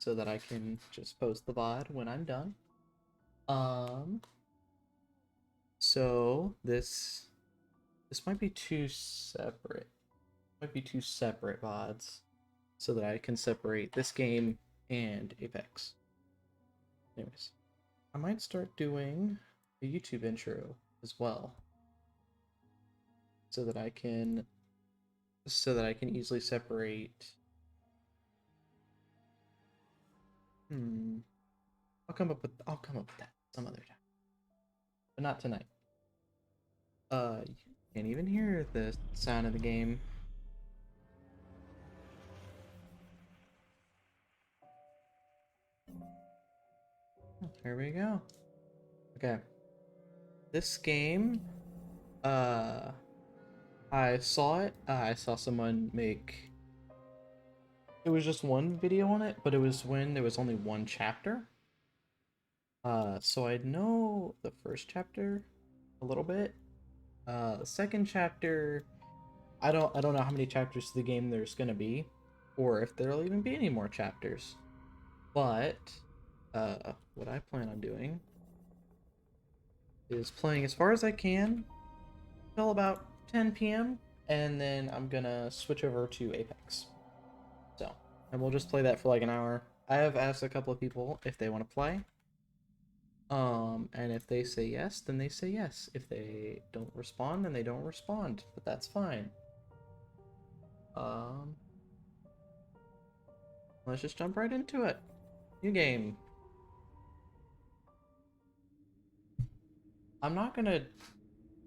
so that I can just post the VOD when I'm done. Um, so this might be two separate, VODs, so that I can separate this game and Apex. Anyways, I might start doing a YouTube intro as well, so that I can easily separate. Hmm. I'll come up with that some other time, but not tonight. You can't even hear the sound of the game. Oh, here we go. Okay. This game, uh, I saw it. I saw someone make. It was just one video on it, but it was when there was only one chapter. So I know the first chapter a little bit. The second chapter, I don't know how many chapters to the game there's gonna be, or if there'll even be any more chapters. But, what I plan on doing is playing as far as I can till about 10 p.m. and then I'm gonna switch over to Apex. So, and we'll just play that for like an hour. I have asked a couple of people if they want to play. And if they say yes, then they say yes. If they don't respond, then they don't respond. But that's fine. Um, let's just jump right into it. New game. I'm not gonna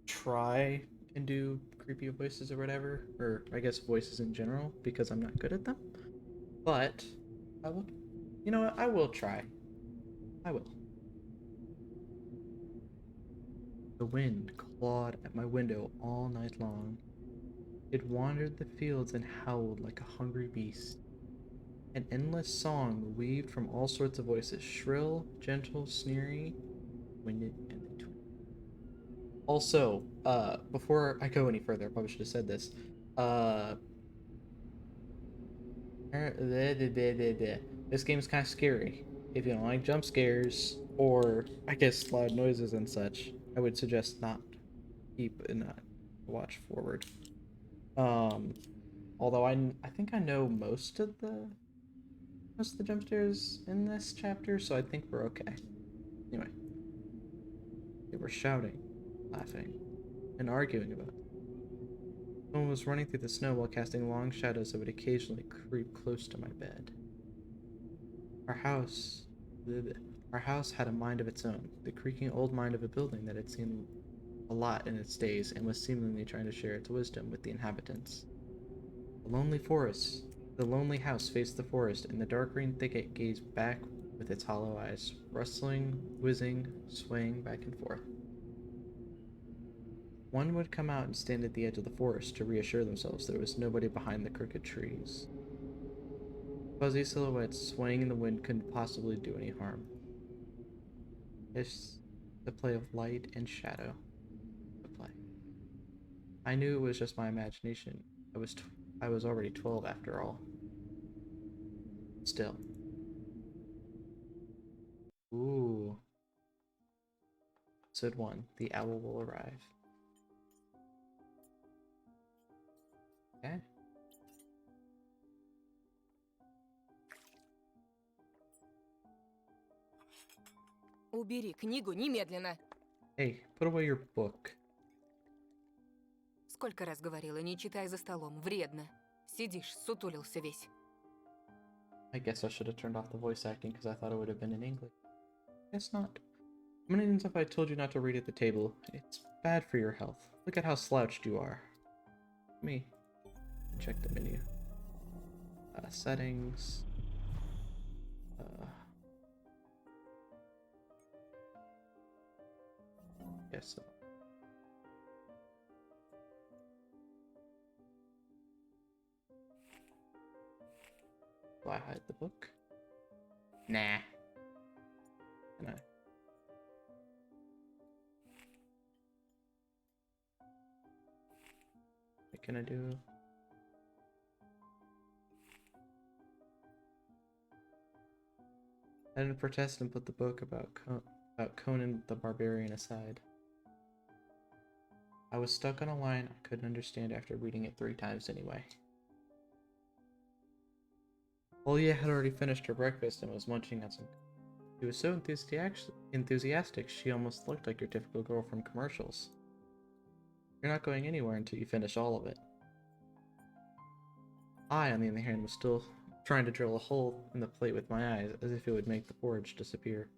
try and do creepy voices or whatever, or I guess voices in general, because I'm not good at them. But I will, you know what? I will try. I will. The wind clawed at my window all night long. It wandered the fields and howled like a hungry beast. An endless song weaved from all sorts of voices, shrill, gentle, sneery, winded, and then twin. Also, before I go any further, I probably should have said this. Uh, this game is kind of scary. If you don't like jump scares or I guess loud noises and such, I would suggest not keep and not watch forward. Um, although I think I know most of the jump scares in this chapter, so I think we're okay. Anyway, they were shouting, laughing, and arguing about it. Someone was running through the snow while casting long shadows that would occasionally creep close to my bed. Our house, our house had a mind of its own, the creaking old mind of a building that had seen a lot in its days and was seemingly trying to share its wisdom with the inhabitants. The lonely forest, the lonely house faced the forest, and the dark green thicket gazed back with its hollow eyes, rustling, whizzing, swaying back and forth. One would come out and stand at the edge of the forest to reassure themselves there was nobody behind the crooked trees. Fuzzy silhouettes swaying in the wind couldn't possibly do any harm. It's the play of light and shadow. The play. I knew it was just my imagination. I was already 12 after all. Still. Ooh. Episode 1. The owl will arrive. Okay. Убери книгу немедленно. Hey, put away your book. Сколько раз говорила, не читай за столом, вредно. Сидишь, сутулился весь. I guess I should have turned off the voice acting because I thought it would have been in English. Guess not. How many times have I told you not to read at the table? It's bad for your health. Look at how slouched you are. Me. Check the menu. Settings. Guess so. Do I hide the book? Nah. Can I? What can I do? I didn't protest and put the book about Conan the Barbarian aside. I was stuck on a line I couldn't understand after reading it 3 times anyway. Olya had already finished her breakfast and was munching on some. She was so enthusiastic she almost looked like your typical girl from commercials. You're not going anywhere until you finish all of it. I, on the other hand, was still trying to drill a hole in the plate with my eyes as if it would make the porridge disappear.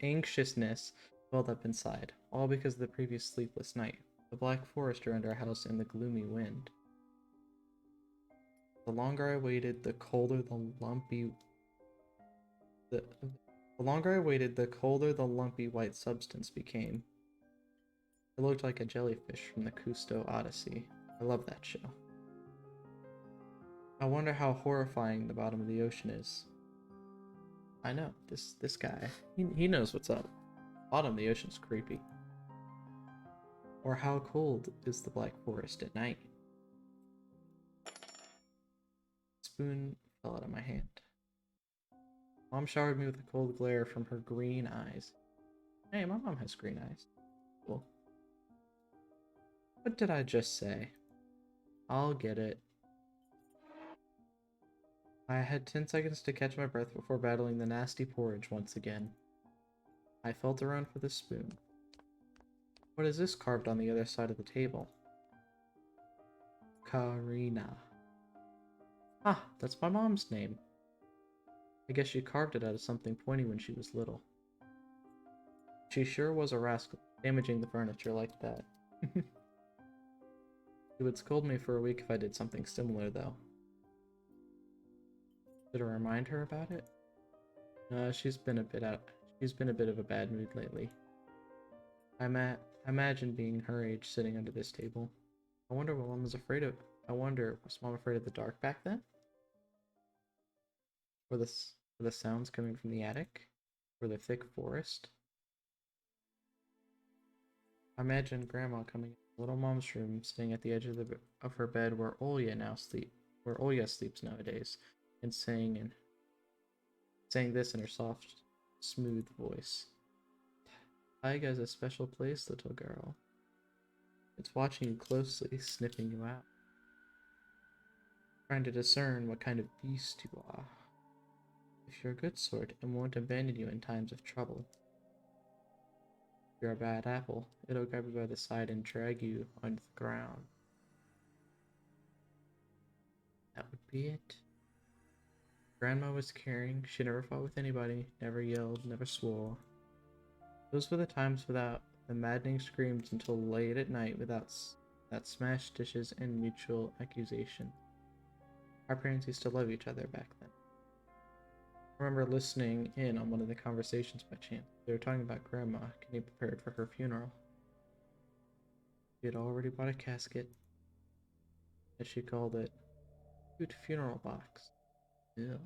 Anxiousness welled up inside, all because of the previous sleepless night, the black forest around our house, and the gloomy wind. The longer I waited, the colder the lumpy white substance became. It looked like a jellyfish from the Cousteau Odyssey. I love that show. I wonder how horrifying the bottom of the ocean is. I know, this guy, he knows what's up. Bottom of the ocean's creepy. Or how cold is the Black Forest at night? Spoon fell out of my hand. Mom showered me with a cold glare from her green eyes. Hey, my mom has green eyes. Cool. What did I just say? I'll get it. I had 10 seconds to catch my breath before battling the nasty porridge once again. I felt around for the spoon. What is this carved on the other side of the table? Karina. Ah, that's my mom's name. I guess she carved it out of something pointy when she was little. She sure was a rascal, damaging the furniture like that. She would scold me for a week if I did something similar, though. Did I remind her about it? She's been a bit of a bad mood lately. I imagine being her age sitting under this table. I wonder what Mom was afraid of. Was Mom afraid of the dark back then? Or the sounds coming from the attic? Or the thick forest? I imagine Grandma coming in little Mom's room, sitting at the edge of her bed where Olya sleeps nowadays, and saying this in her soft, smooth voice. Taiga's a special place, little girl. It's watching you closely, sniffing you out. Trying to discern what kind of beast you are. If you're a good sort, it won't abandon you in times of trouble. If you're a bad apple, it'll grab you by the side and drag you onto the ground. That would be it. Grandma was caring. She never fought with anybody, never yelled, never swore. Those were the times without the maddening screams until late at night, without that smashed dishes and mutual accusation. Our parents used to love each other back then. I remember listening in on one of the conversations by chance. They were talking about Grandma getting prepared for her funeral. She had already bought a casket, as she called it, cute funeral box. Ew,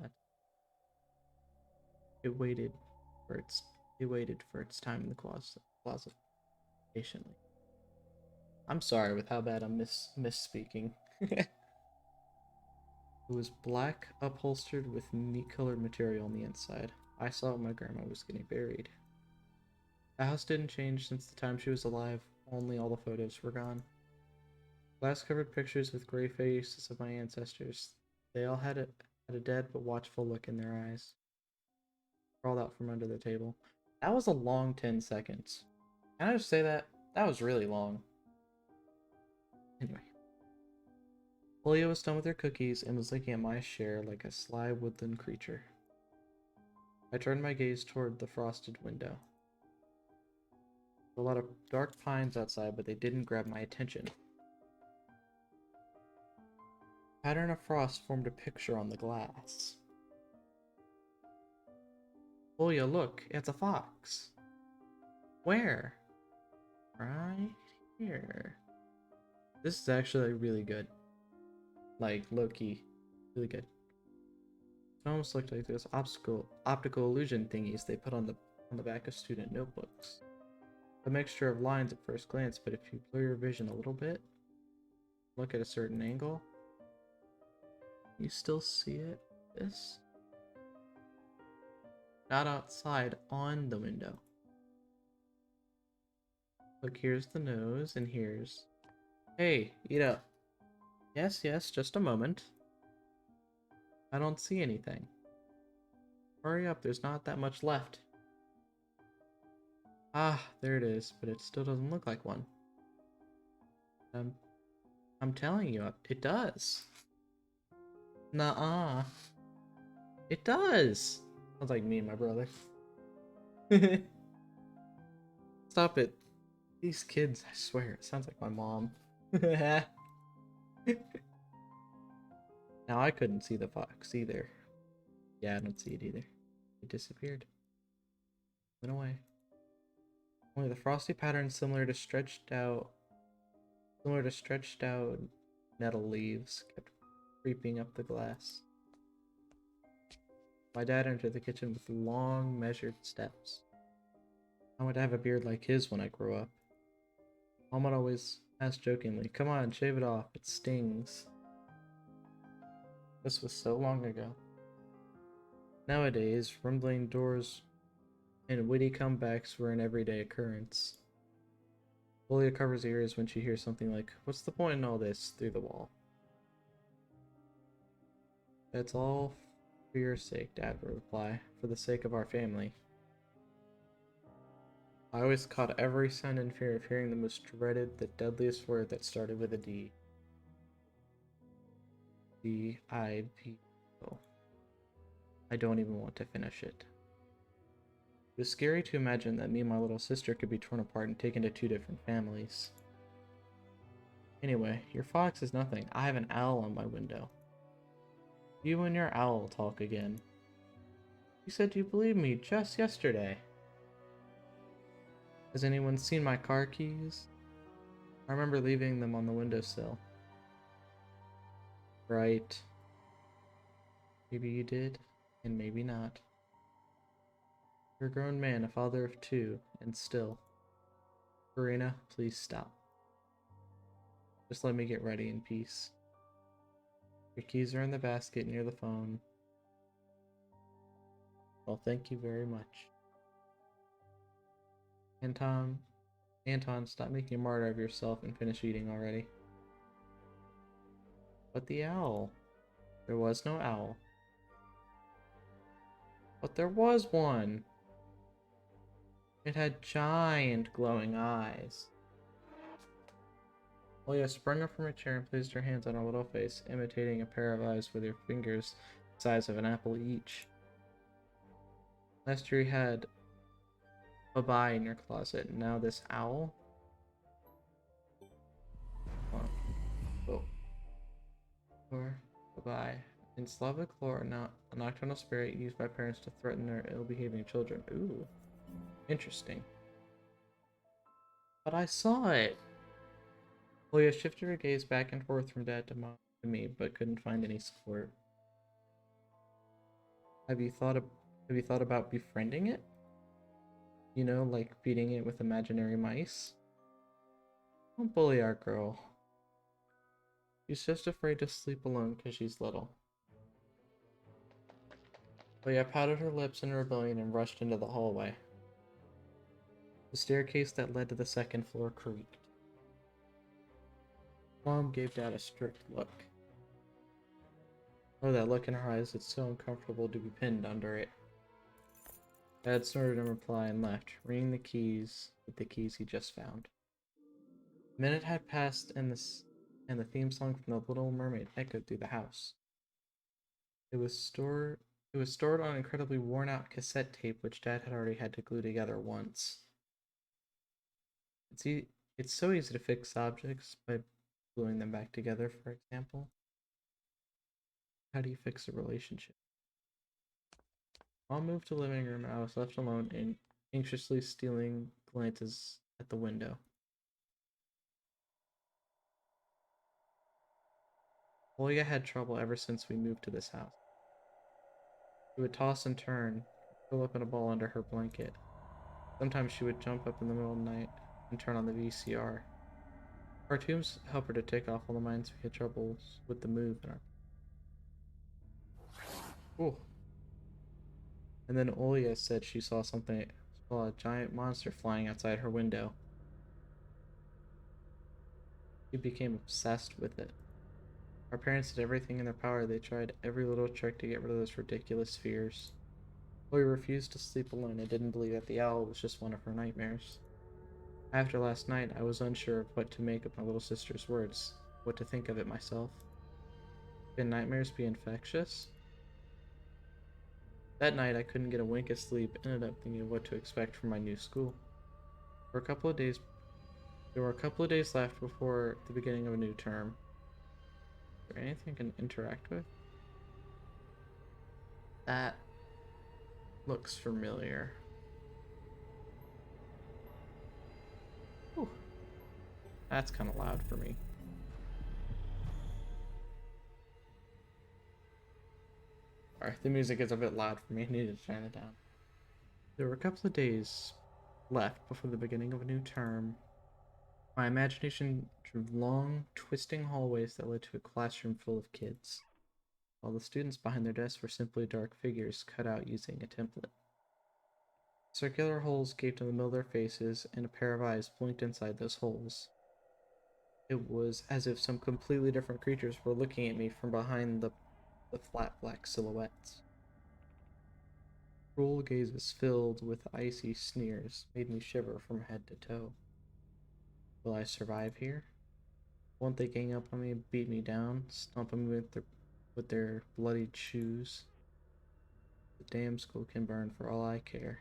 it waited for its time in the closet patiently. I'm sorry with how bad I'm misspeaking. It was black, upholstered with neat colored material on the inside. I saw when my grandma was getting buried. The house didn't change since the time she was alive, only all the photos were gone. Glass-covered pictures with gray faces of my ancestors. They all had a dead but watchful look in their eyes. Crawled out from under the table. That was a long 10 seconds. Can I just say that? That was really long. Anyway. Olya was done with her cookies and was looking at my share like a sly woodland creature. I turned my gaze toward the frosted window. There were a lot of dark pines outside, but they didn't grab my attention. A pattern of frost formed a picture on the glass. Olya, look, it's a fox. Where? Right here. This is actually really good. Like, low-key. Really good. It almost looked like those optical illusion thingies they put on the back of student notebooks. A mixture of lines at first glance, but if you blur your vision a little bit, look at a certain angle, You still see it? This? Not outside, on the window. Look, here's the nose, and here's... Hey, eat up. Yes, yes, just a moment. I don't see anything. Hurry up, there's not that much left. Ah, there it is, but it still doesn't look like one. I'm telling you, it does. Nuh-uh. It does! Sounds like me and my brother. Stop it. These kids, I swear, it sounds like my mom. Now I couldn't see the fox either. Yeah, I don't see it either. It disappeared. Went away. Only the frosty pattern similar to stretched out nettle leaves kept creeping up the glass. My dad entered the kitchen with long, measured steps. I want to have a beard like his when I grow up. Mom would always ask jokingly, "Come on, shave it off, it stings." This was so long ago. Nowadays, rumbling doors and witty comebacks were an everyday occurrence. Julia covers her ears when she hears something like, "What's the point in all this?" through the wall. "That's all for your sake," Dad would reply, "for the sake of our family." I always caught every sound in fear of hearing the most dreaded, the deadliest word that started with a D. D-I-P-O. I don't even want to finish it. It was scary to imagine that me and my little sister could be torn apart and taken to two different families. Anyway, your fox is nothing. I have an owl on my window. You and your owl talk again. You said you believed me just yesterday. Has anyone seen my car keys? I remember leaving them on the windowsill. Right. Maybe you did, and maybe not. You're a grown man, a father of two, and still. Verena, please stop. Just let me get ready in peace. Your keys are in the basket near the phone. Well, thank you very much. Anton, stop making a martyr of yourself and finish eating already. But the owl. There was no owl. But there was one. It had giant glowing eyes. Leah sprung up from her chair and placed her hands on her little face, imitating a pair of eyes with her fingers the size of an apple each. Last year you had a bye in your closet, and now this owl? Oh. Or a bye. In Slavic lore, now a nocturnal spirit used by parents to threaten their ill-behaving children. Ooh. Interesting. But I saw it! Leah shifted her gaze back and forth from Dad to Mom to me, but couldn't find any support. Have you thought about befriending it? You know, like feeding it with imaginary mice? Don't bully our girl. She's just afraid to sleep alone because she's little. Leah pouted her lips in rebellion and rushed into the hallway. The staircase that led to the second floor creaked. Mom gave Dad a strict look. Oh, that look in her eyes, it's so uncomfortable to be pinned under it. Dad snorted in reply and left, ringing the keys with the keys he just found. A minute had passed and the theme song from The Little Mermaid echoed through the house. It was stored on incredibly worn-out cassette tape which Dad had already had to glue together once. It's so easy to fix objects by gluing them back together, for example. How do you fix a relationship? Mom moved to the living room and I was left alone and anxiously stealing glances at the window. Olga had trouble ever since we moved to this house. She would toss and turn, curl up in a ball under her blanket. Sometimes she would jump up in the middle of the night and turn on the VCR. Cartoons help her to take off all the minds we had troubles with the move in our. Ooh. And then Olia said she saw a giant monster flying outside her window. She became obsessed with it. Our parents did everything in their power. They tried every little trick to get rid of those ridiculous fears. Olia refused to sleep alone and didn't believe that the owl was just one of her nightmares. After last night, I was unsure of what to make of my little sister's words, what to think of it myself. Can nightmares be infectious? That night, I couldn't get a wink of sleep, ended up thinking of what to expect from my new school. For a couple of days, there were a couple of days left before the beginning of a new term. Is there anything I can interact with? That looks familiar. Whew. That's kind of loud for me. Alright, the music is a bit loud for me. I need to turn it down. There were a couple of days left before the beginning of a new term. My imagination drew long, twisting hallways that led to a classroom full of kids, while the students behind their desks were simply dark figures cut out using a template. Circular holes gaped in the middle of their faces, and a pair of eyes blinked inside those holes. It was as if some completely different creatures were looking at me from behind the flat black silhouettes. Cruel gazes filled with icy sneers made me shiver from head to toe. Will I survive here? Won't they gang up on me and beat me down, stomping me with their bloodied shoes? The damn school can burn for all I care.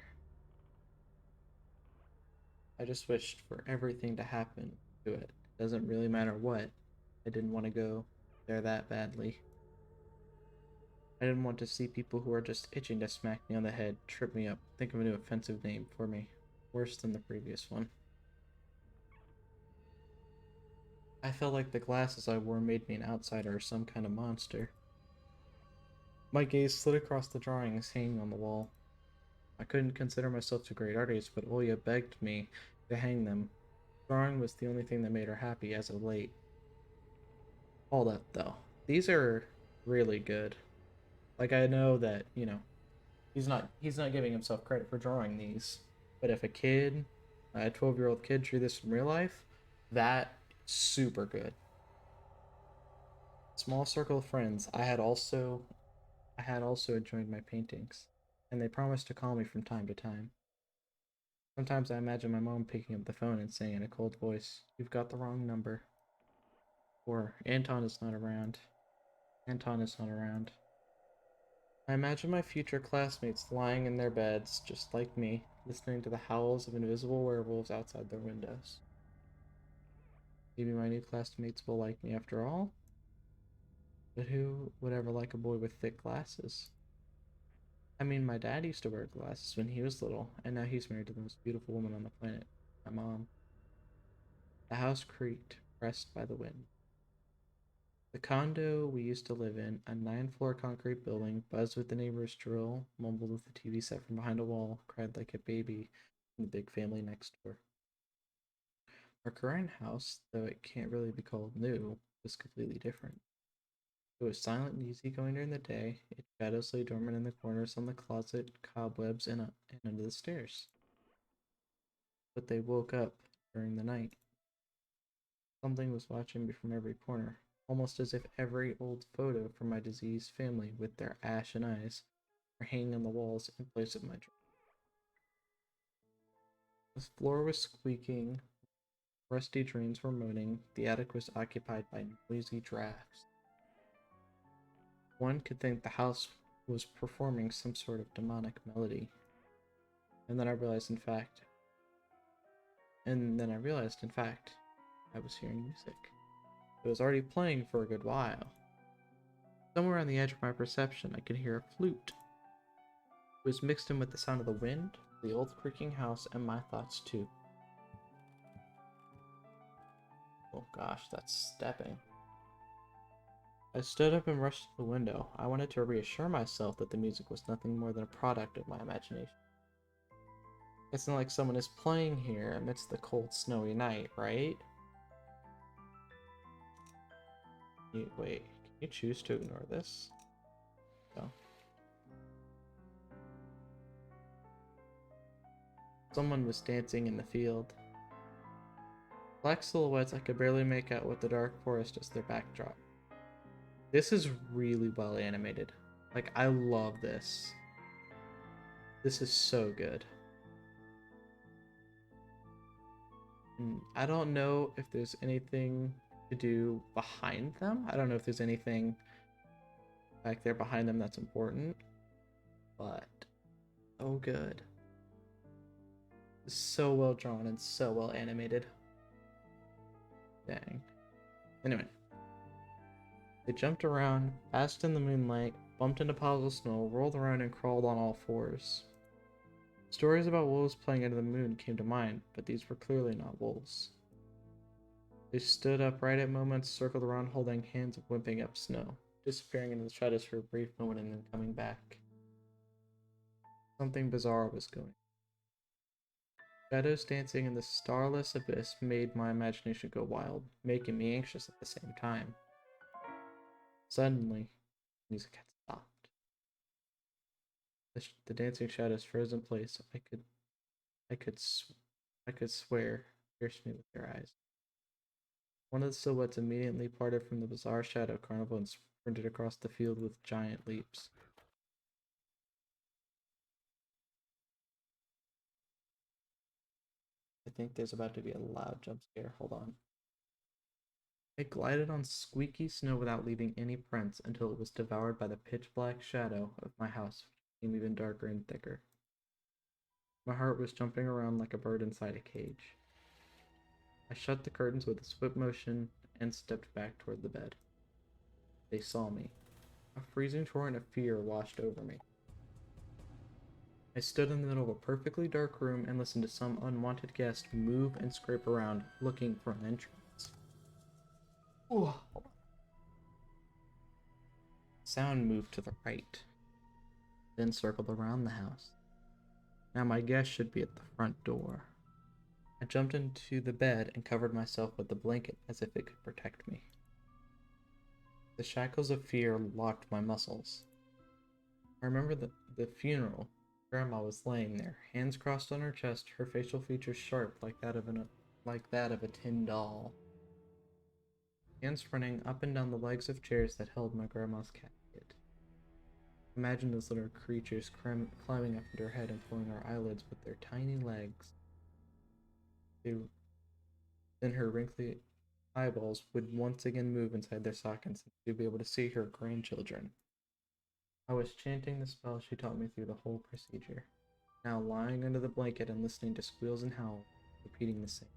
I just wished for everything to happen to it. Doesn't really matter what. I didn't want to go there that badly. I didn't want to see people who are just itching to smack me on the head, trip me up, think of a new offensive name for me. Worse than the previous one. I felt like the glasses I wore made me an outsider or some kind of monster. My gaze slid across the drawings hanging on the wall. I couldn't consider myself a great artist, but Oya begged me to hang them. Drawing was the only thing that made her happy as of late. Hold up, though. These are really good. Like, I know that, he's not giving himself credit for drawing these. But if a 12-year-old kid drew this in real life, that's super good. Small circle of friends. I had also enjoyed my paintings, and they promised to call me from time to time. Sometimes I imagine my mom picking up the phone and saying in a cold voice, "You've got the wrong number." Or, "Anton is not around. Anton is not around." I imagine my future classmates lying in their beds, just like me, listening to the howls of invisible werewolves outside their windows. Maybe my new classmates will like me after all? But who would ever like a boy with thick glasses? I mean, my dad used to wear glasses when he was little, and now he's married to the most beautiful woman on the planet, my mom. The house creaked, pressed by the wind. The condo we used to live in, a 9-floor concrete building, buzzed with the neighbor's drill, mumbled with the TV set from behind a wall, cried like a baby in the big family next door. Our current house, though it can't really be called new, was completely different. It was silent and easygoing during the day. Its shadows lay dormant in the corners on the closet, cobwebs, and under the stairs. But they woke up during the night. Something was watching me from every corner, almost as if every old photo from my diseased family with their ashen eyes were hanging on the walls in place of my drawing. The floor was squeaking, rusty drains were moaning, the attic was occupied by noisy drafts. One could think the house was performing some sort of demonic melody. And then I realized, in fact, I was hearing music. It was already playing for a good while. Somewhere on the edge of my perception, I could hear a flute. It was mixed in with the sound of the wind, the old creaking house, and my thoughts too. Oh gosh, that's stepping. I stood up and rushed to the window. I wanted to reassure myself that the music was nothing more than a product of my imagination. It's not like someone is playing here amidst the cold, snowy night, right? Wait, can you choose to ignore this? No. Someone was dancing in the field. Black silhouettes I could barely make out with the dark forest as their backdrop. This is really well animated. Like, I love this. This is so good. I don't know if there's anything to do behind them. I don't know if there's anything back there behind them that's important. But, oh good. So well drawn and so well animated. Dang. Anyway. They jumped around, basked in the moonlight, bumped into piles of snow, rolled around, and crawled on all fours. Stories about wolves playing under the moon came to mind, but these were clearly not wolves. They stood upright at moments, circled around holding hands and whipping up snow, disappearing into the shadows for a brief moment and then coming back. Something bizarre was going on. Shadows dancing in the starless abyss made my imagination go wild, making me anxious at the same time. Suddenly, music had stopped. The dancing shadows froze in place. I could swear, pierced me with their eyes. One of the silhouettes immediately parted from the bizarre shadow carnival and sprinted across the field with giant leaps. I think there's about to be a loud jump scare. Hold on. It glided on squeaky snow without leaving any prints until it was devoured by the pitch-black shadow of my house, which became even darker and thicker. My heart was jumping around like a bird inside a cage. I shut the curtains with a swift motion and stepped back toward the bed. They saw me. A freezing torrent of fear washed over me. I stood in the middle of a perfectly dark room and listened to some unwanted guest move and scrape around, looking for an entrance. Ooh. Sound moved to the right, then circled around the house. Now my guest should be at the front door. I jumped into the bed and covered myself with the blanket as if it could protect me. The shackles of fear locked my muscles. I remember the funeral. Grandma was laying there, hands crossed on her chest, her facial features sharp like that of a tin doll. Hands running up and down the legs of chairs that held my grandma's casket. Imagine those little creatures climbing up into her head and pulling her eyelids with their tiny legs. Then her wrinkly eyeballs would once again move inside their sockets and she'd be able to see her grandchildren. I was chanting the spell she taught me through the whole procedure, now lying under the blanket and listening to squeals and howls, repeating the same.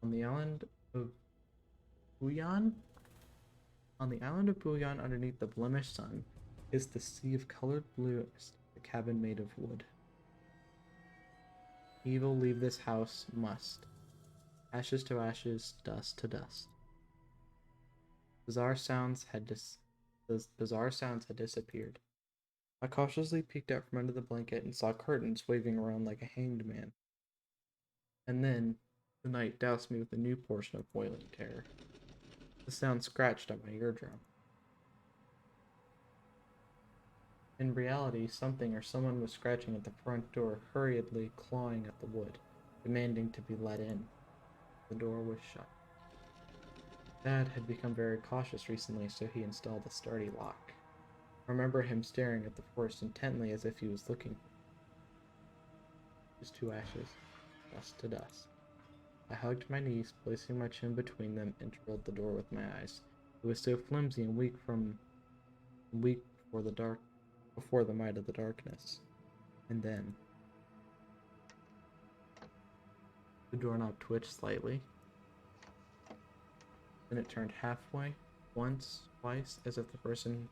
On the island of Bouillon? On the island of Bouillon, underneath the blemished sun, is the sea of colored blue, the cabin made of wood. Evil leave this house must. Ashes to ashes, dust to dust. Bizarre sounds had disappeared. I cautiously peeked out from under the blanket and saw curtains waving around like a hanged man. And then, the night doused me with a new portion of boiling terror. The sound scratched at my eardrum. In reality, something or someone was scratching at the front door, hurriedly clawing at the wood, demanding to be let in. The door was shut. Dad had become very cautious recently, so he installed a sturdy lock. I remember him staring at the forest intently as if he was looking. Ashes to ashes, dust to dust. I hugged my knees, placing my chin between them, and drilled the door with my eyes. It was so flimsy and weak before the might of the darkness. And then the doorknob twitched slightly. Then it turned halfway, once, twice, as if the person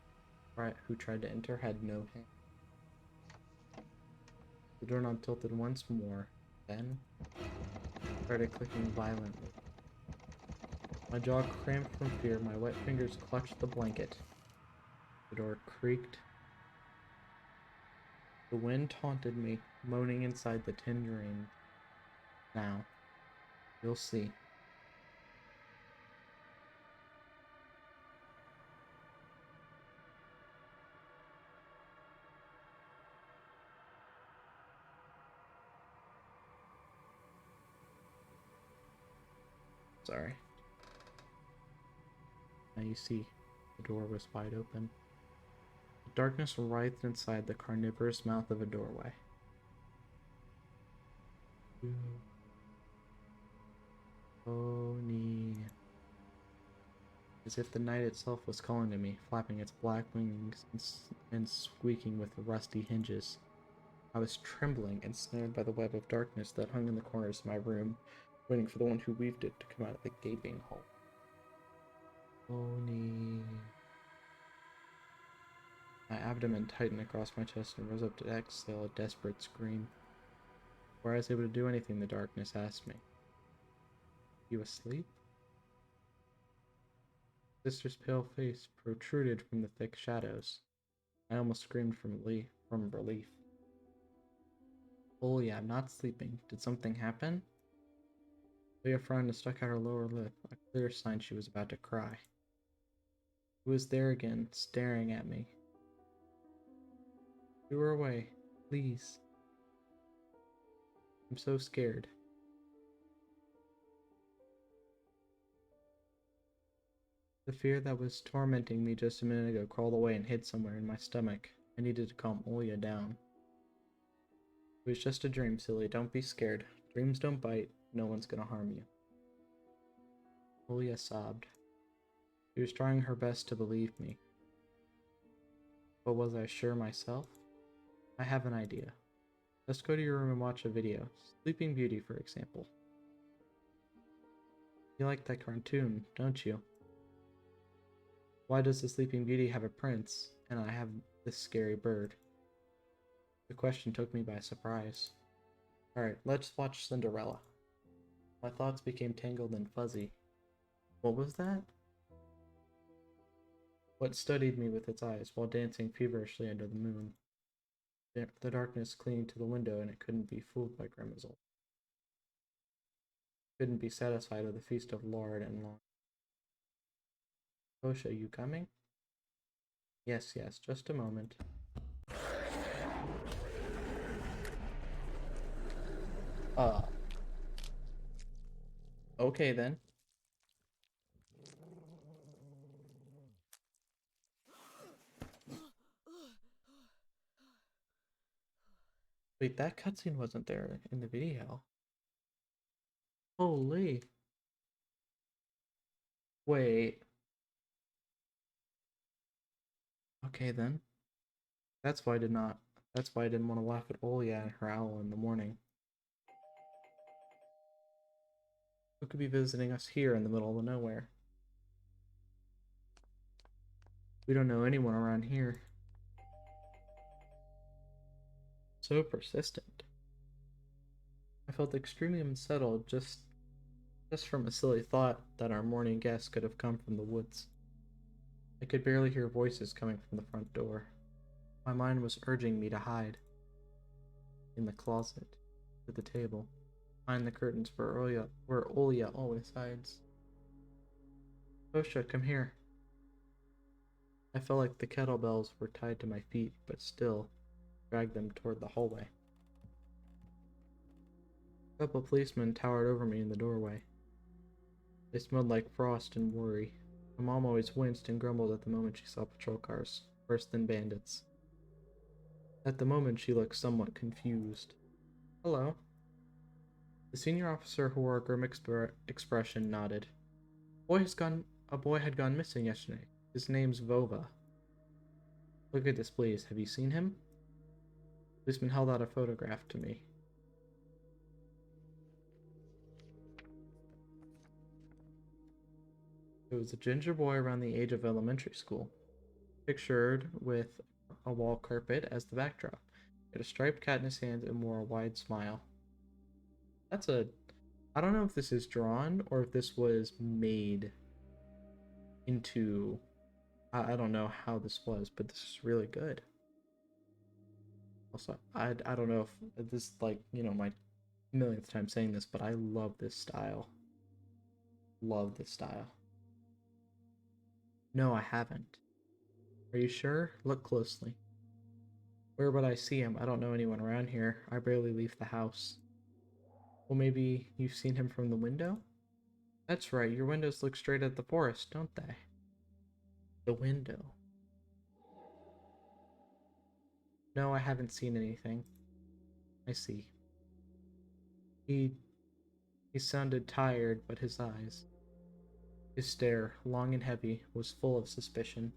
who tried to enter had no hand. The doorknob tilted once more, then started clicking violently. My jaw cramped from fear, my wet fingers clutched the blanket. The door creaked. The wind taunted me, moaning inside the tin drain. Now, you'll see. Sorry. Now you see the door was wide open. The darkness writhed inside the carnivorous mouth of a doorway. Oni. As if the night itself was calling to me, flapping its black wings and squeaking with rusty hinges. I was trembling and snared by the web of darkness that hung in the corners of my room, waiting for the one who weaved it to come out of the gaping hole. Oni. My abdomen tightened across my chest and rose up to exhale a desperate scream. Before I was able to do anything, the darkness asked me, "You asleep?" Sister's pale face protruded from the thick shadows. I almost screamed from relief. Oh yeah, I'm not sleeping. Did something happen? Leah frowned and stuck out her lower lip, a clear sign she was about to cry. He was there again, staring at me. "You were away, please. I'm so scared." The fear that was tormenting me just a minute ago crawled away and hid somewhere in my stomach. I needed to calm Olia down. "It was just a dream, silly. Don't be scared. Dreams don't bite. No one's gonna harm you." Olia sobbed. She was trying her best to believe me. But was I sure myself? "I have an idea. Let's go to your room and watch a video. Sleeping Beauty, for example. You like that cartoon, don't you? Why does the Sleeping Beauty have a prince, and I have this scary bird?" The question took me by surprise. Alright, let's watch Cinderella. My thoughts became tangled and fuzzy. What was that? What studied me with its eyes while dancing feverishly under the moon? The darkness clinging to the window, and it couldn't be fooled by Grimazol. Couldn't be satisfied with a feast of lard and long. "Kosha, you coming?" Yes, just a moment." Okay then. Wait, that cutscene wasn't there in the video. Holy. Wait. Okay then. That's why I didn't want to laugh at Olia and her owl in the morning. Who could be visiting us here in the middle of nowhere? We don't know anyone around here. So persistent. I felt extremely unsettled just from a silly thought that our morning guest could have come from the woods. I could barely hear voices coming from the front door. My mind was urging me to hide. In the closet, at the table, behind the curtains where Olia always hides. "Kosha, come here." I felt like the kettlebells were tied to my feet, but still dragged them toward the hallway. A couple of policemen towered over me in the doorway. They smelled like frost and worry. My mom always winced and grumbled at the moment she saw patrol cars, worse than bandits. At the moment, she looked somewhat confused. "Hello." The senior officer, who wore a grim expression, nodded. A boy had gone missing yesterday. His name's Vova. "Look at this, please. Have you seen him?" The policeman held out a photograph to me. It was a ginger boy around the age of elementary school, pictured with a wall carpet as the backdrop. He had a striped cat in his hand and wore a wide smile. I don't know if this is drawn or if this was made into, I don't know how this was, but this is really good. Also, I don't know if this is like, my millionth time saying this, but I love this style. Love this style. No, I haven't. Are you sure? Look closely. Where would I see him? I don't know anyone around here. I barely leave the house. Well, maybe you've seen him from the window? That's right, your windows look straight at the forest, don't they? The window. No, I haven't seen anything. I see. He he sounded tired, but his stare, long and heavy, was full of suspicion.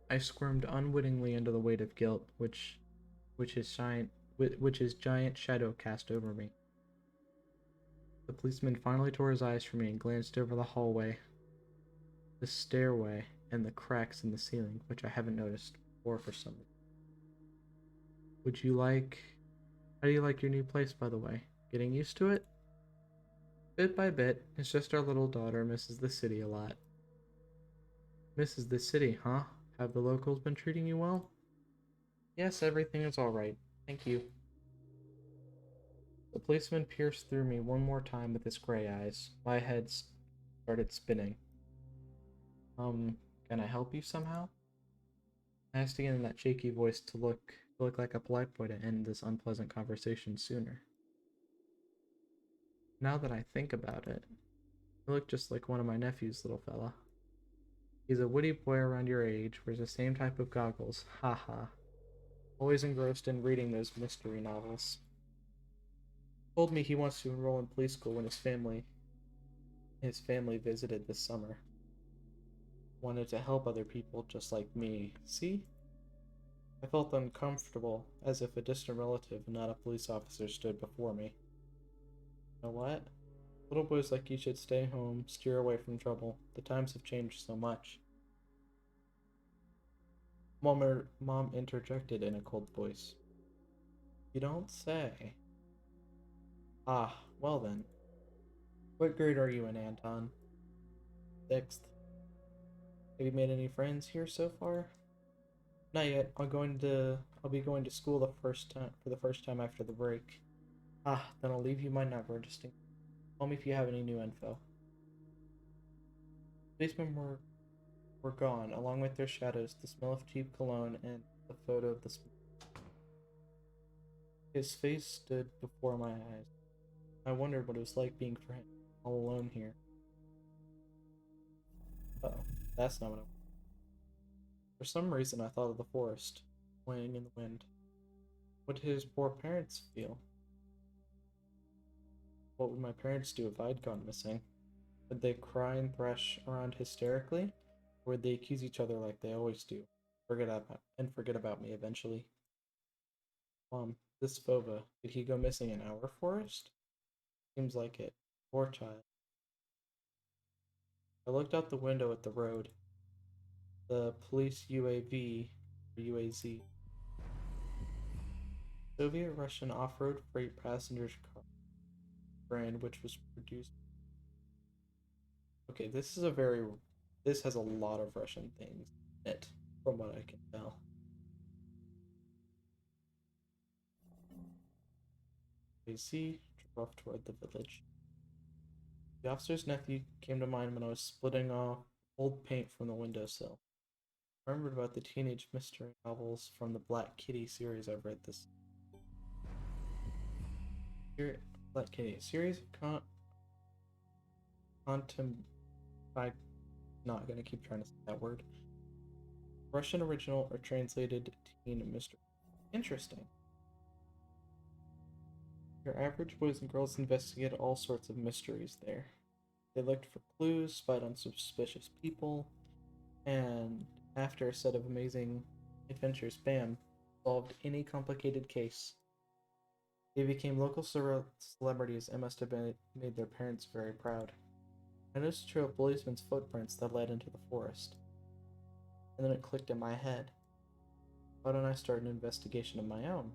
I squirmed unwittingly under the weight of guilt, which his giant shadow cast over me. The policeman finally tore his eyes from me and glanced over the hallway, the stairway, and the cracks in the ceiling, which I haven't noticed before for some reason. Would you like... How do you like your new place, by the way? Getting used to it? Bit by bit, it's just our little daughter misses the city a lot. Misses the city, huh? Have the locals been treating you well? Yes, everything is alright. Thank you. The policeman pierced through me one more time with his gray eyes. My head started spinning. Can I help you somehow? I asked again in that shaky voice to look like a polite boy to end this unpleasant conversation sooner. Now that I think about it, you look just like one of my nephews, little fella. He's a witty boy around your age, wears the same type of goggles. Ha ha. Always engrossed in reading those mystery novels. Told me he wants to enroll in police school when his family visited this summer. Wanted to help other people just like me. See? I felt uncomfortable, as if a distant relative and not a police officer stood before me. You know what? Little boys like you should stay home, steer away from trouble. The times have changed so much. Mom interjected in a cold voice. You don't say. Ah, well then. What grade are you in, Anton? Sixth. Have you made any friends here so far? Not yet. I'll be going to school for the first time after the break. Ah, then I'll leave you my number. Just call me if you have any new info. Policemen were gone, along with their shadows, the smell of cheap cologne, and the photo of the His face stood before my eyes. I wondered what it was like being for him, all alone here. Uh-oh, that's not what I wanted. For some reason, I thought of the forest, swaying in the wind. What did his poor parents feel? What would my parents do if I'd gone missing? Would they cry and thrash around hysterically? Or would they accuse each other like they always do? Forget about me eventually. Mom, this Fova, did he go missing in our forest? Seems like it. Poor child. I looked out the window at the road. The police UAV, or UAZ. Soviet Russian off-road freight passenger car brand, which was produced. Okay, this has a lot of Russian things in it, from what I can tell. UAZ drove off toward the village. The officer's nephew came to mind when I was splitting off old paint from the windowsill. I remembered about the teenage mystery novels from the Black Kitty series I've read this. Black Kitty, a series of I'm not gonna keep trying to say that word. Russian original or translated teen mystery. Interesting. Your average boys and girls investigated all sorts of mysteries there. They looked for clues, spied on suspicious people, and after a set of amazing adventures, bam, solved any complicated case. They became local celebrities and must have made their parents very proud. I noticed a trail of policemen's footprints that led into the forest. And then it clicked in my head. Why don't I start an investigation of my own?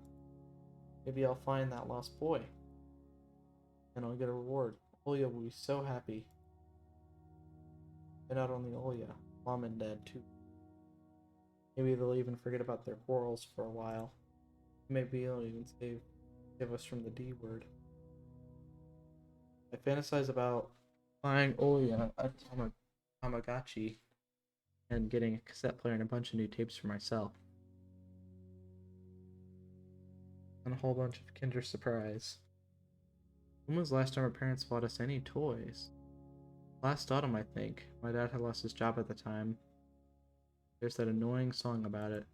Maybe I'll find that lost boy. And I'll get a reward. Olya will be so happy. And not only Olya, Mom and Dad too. Maybe they'll even forget about their quarrels for a while. Maybe they'll even save us from the D word. I fantasize about buying Olya a Tamagotchi and getting a cassette player and a bunch of new tapes for myself. And a whole bunch of Kinder Surprise. When was the last time our parents bought us any toys? Last autumn, I think. My dad had lost his job at the time. There's that annoying song about it.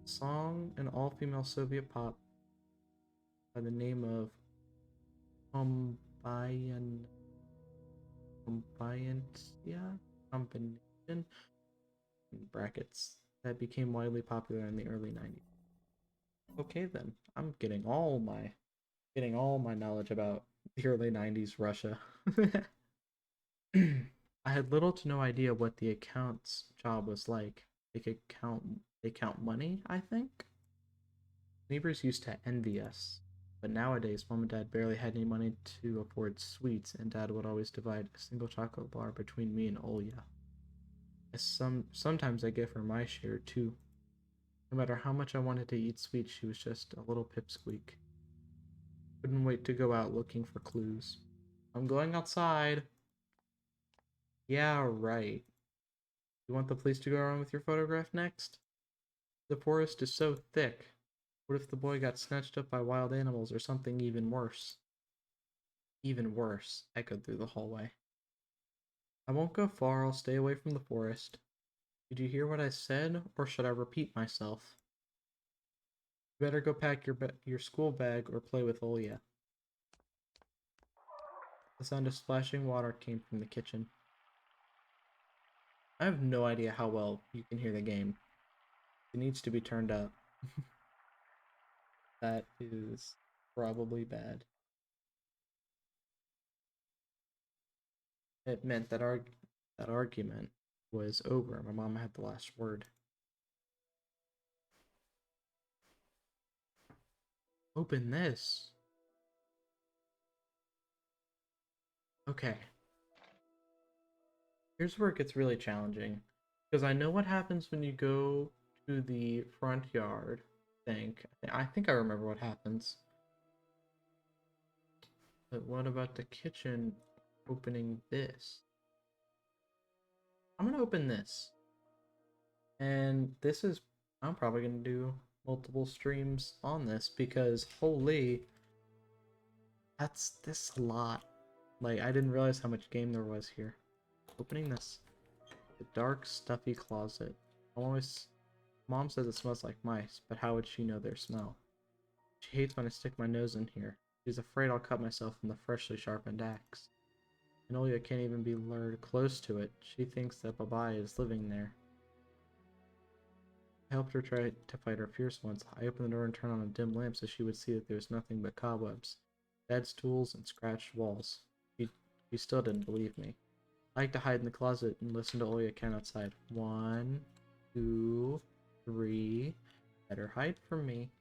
Song, an all-female Soviet pop by the name of Combination, Combination, in brackets, that became widely popular in the early 90s. Okay then, I'm getting all my knowledge about the early 90s Russia. I had little to no idea what the accounts job was like. They count money, I think. Neighbors used to envy us, but nowadays mom and dad barely had any money to afford sweets, and dad would always divide a single chocolate bar between me and Olya. Sometimes I give her my share too. No matter how much I wanted to eat sweets, she was just a little pipsqueak. Couldn't wait to go out looking for clues. I'm going outside. Yeah, right. You want the police to go around with your photograph next? The forest is so thick. What if the boy got snatched up by wild animals or something even worse? Even worse, echoed through the hallway. I won't go far, I'll stay away from the forest. Did you hear what I said, or should I repeat myself? You better go pack your school bag or play with Olya. The sound of splashing water came from the kitchen. I have no idea how well you can hear the game. It needs to be turned up. That is probably bad. It meant that that argument was over. My mom had the last word. Open this. Okay. Here's where it gets really challenging. Because I know what happens when you go to the front yard. I think I remember what happens. But what about the kitchen opening this? I'm gonna open this. And I'm probably gonna do multiple streams on this because holy, this a lot. Like, I didn't realize how much game there was here. Opening this. The dark, stuffy closet. Mom says it smells like mice, but how would she know their smell? She hates when I stick my nose in here. She's afraid I'll cut myself with the freshly sharpened axe. And Olya can't even be lured close to it. She thinks that Babai is living there. I helped her try to fight her fears once. I opened the door and turned on a dim lamp so she would see that there was nothing but cobwebs, dead stools, and scratched walls. She still didn't believe me. I like to hide in the closet and listen to Olya count outside. 1, 2, 3. Better hide from me.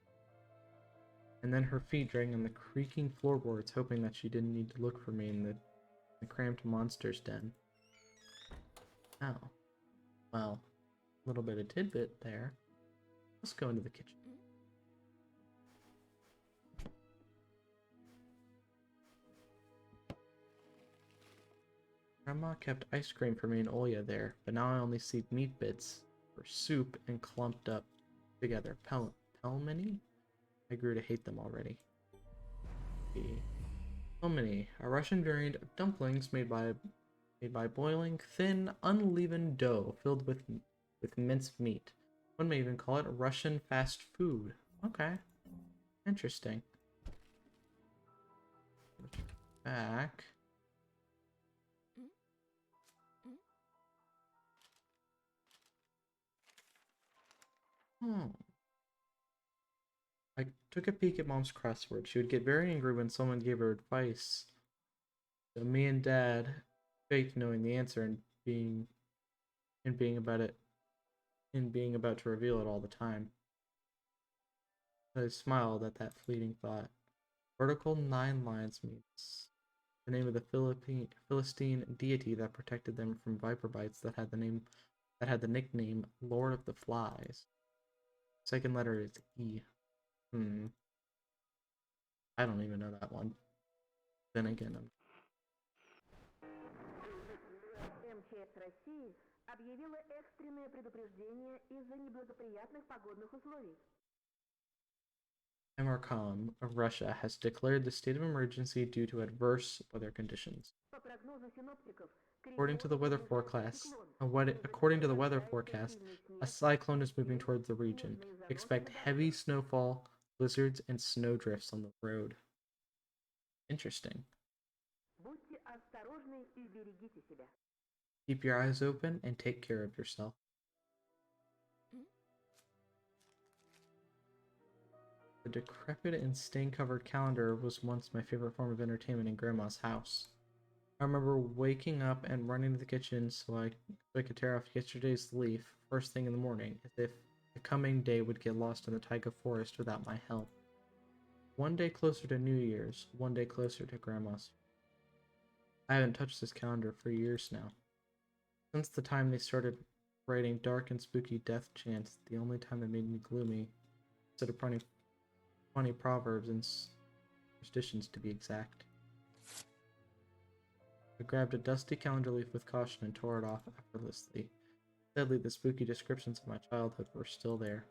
And then her feet dragging on the creaking floorboards, hoping that she didn't need to look for me in the cramped monster's den. Oh. Well, a little bit of tidbit there. Let's go into the kitchen. Grandma kept ice cream for me and Olya there, but now I only see meat bits for soup and clumped up together. Pelmeni? I grew to hate them already. Pelmeni, a Russian variant of dumplings made by boiling thin, unleavened dough filled with minced meat. One may even call it Russian fast food. Okay, interesting. Back. I took a peek at Mom's crossword. She would get very angry when someone gave her advice. So me and Dad faked knowing the answer and being about to reveal it all the time. I smiled at that fleeting thought. Vertical 9 lines means the name of the Philistine deity that protected them from viper bites that had the nickname Lord of the Flies. Second letter is E. I don't even know that one. Then again, МЧС России объявила экстренное предупреждение из-за неблагоприятных погодных условий. Emirkhan of Russia has declared the state of emergency due to adverse weather conditions. По прогнозу синоптиков, According to the weather forecast, a снег, cyclone is moving towards the region. Expect heavy snowfall, blizzards, and snowdrifts on the road. Interesting. Будьте осторожны и берегите себя. Keep your eyes open and take care of yourself. The decrepit and stain-covered calendar was once my favorite form of entertainment in Grandma's house. I remember waking up and running to the kitchen so I could tear off yesterday's leaf first thing in the morning, as if the coming day would get lost in the taiga forest without my help. One day closer to New Year's, one day closer to Grandma's. I haven't touched this calendar for years now. Since the time they started writing dark and spooky death chants, the only time that made me gloomy, instead of funny proverbs and superstitions to be exact. I grabbed a dusty calendar leaf with caution and tore it off effortlessly. Sadly, the spooky descriptions of my childhood were still there.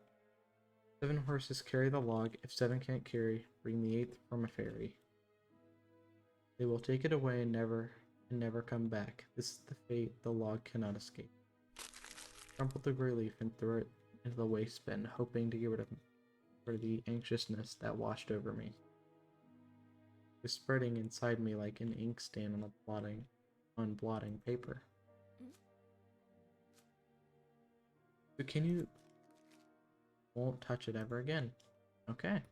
7 horses carry the log. If 7 can't carry, bring the 8th from a fairy. They will take it away and never come back. This is the fate the log cannot escape. Crumpled the gray leaf and threw it into the waste bin, hoping to get rid of the anxiousness that washed over me. It was spreading inside me like an ink stain on blotting paper. So can you... Won't touch it ever again. Okay.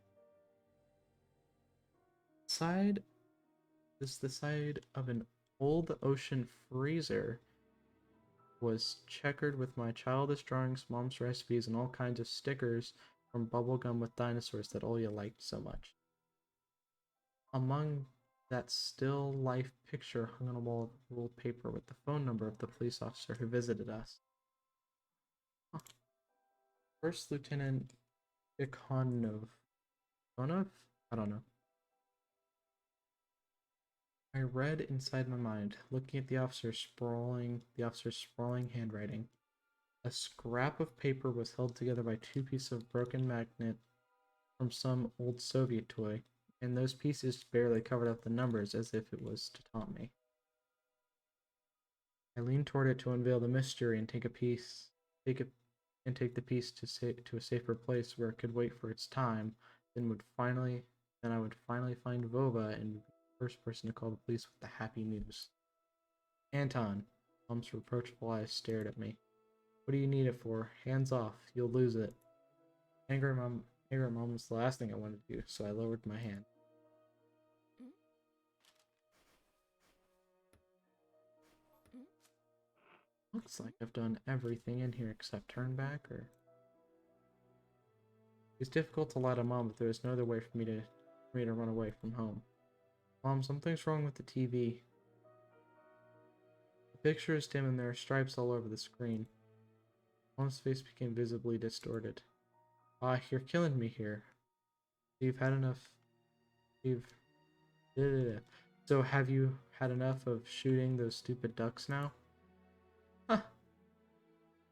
This is the side of an old ocean freezer. Was checkered with my childish drawings, mom's recipes, and all kinds of stickers from bubblegum with dinosaurs that Olya liked so much. Among that still life picture hung on a wall of ruled paper with the phone number of the police officer who visited us. Huh. First Lieutenant Ikonov. Ikonov? I don't know. I read inside my mind, looking at the officer's sprawling handwriting. A scrap of paper was held together by 2 pieces of broken magnet from some old Soviet toy, and those pieces barely covered up the numbers as if it was to taunt me. I leaned toward it to unveil the mystery and take the piece to a safer place where it could wait for its time. Then I would finally find Vova and be the first person to call the police with the happy news. Anton, Mom's reproachful eyes stared at me. What do you need it for? Hands off, you'll lose it. Angry mom was the last thing I wanted to do, so I lowered my hand. Looks like I've done everything in here except turn back, or... It's difficult to lie to Mom, but there is no other way for me to run away from home. Mom, something's wrong with the TV. The picture is dim and there are stripes all over the screen. Mom's face became visibly distorted. Ah, you're killing me here. You've had enough... So have you had enough of shooting those stupid ducks now? Huh.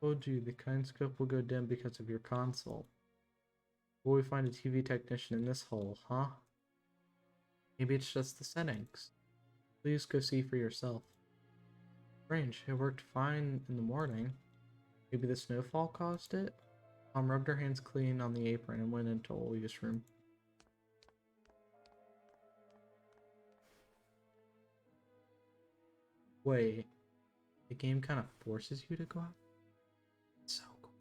Told you, the kinescope will go dim because of your console. Will we find a TV technician in this hole, huh? Maybe it's just the settings. Please go see for yourself. Strange, it worked fine in the morning. Maybe the snowfall caused it? Mom rubbed her hands clean on the apron and went into Olya's room. Wait, the game kind of forces you to go out? So cool.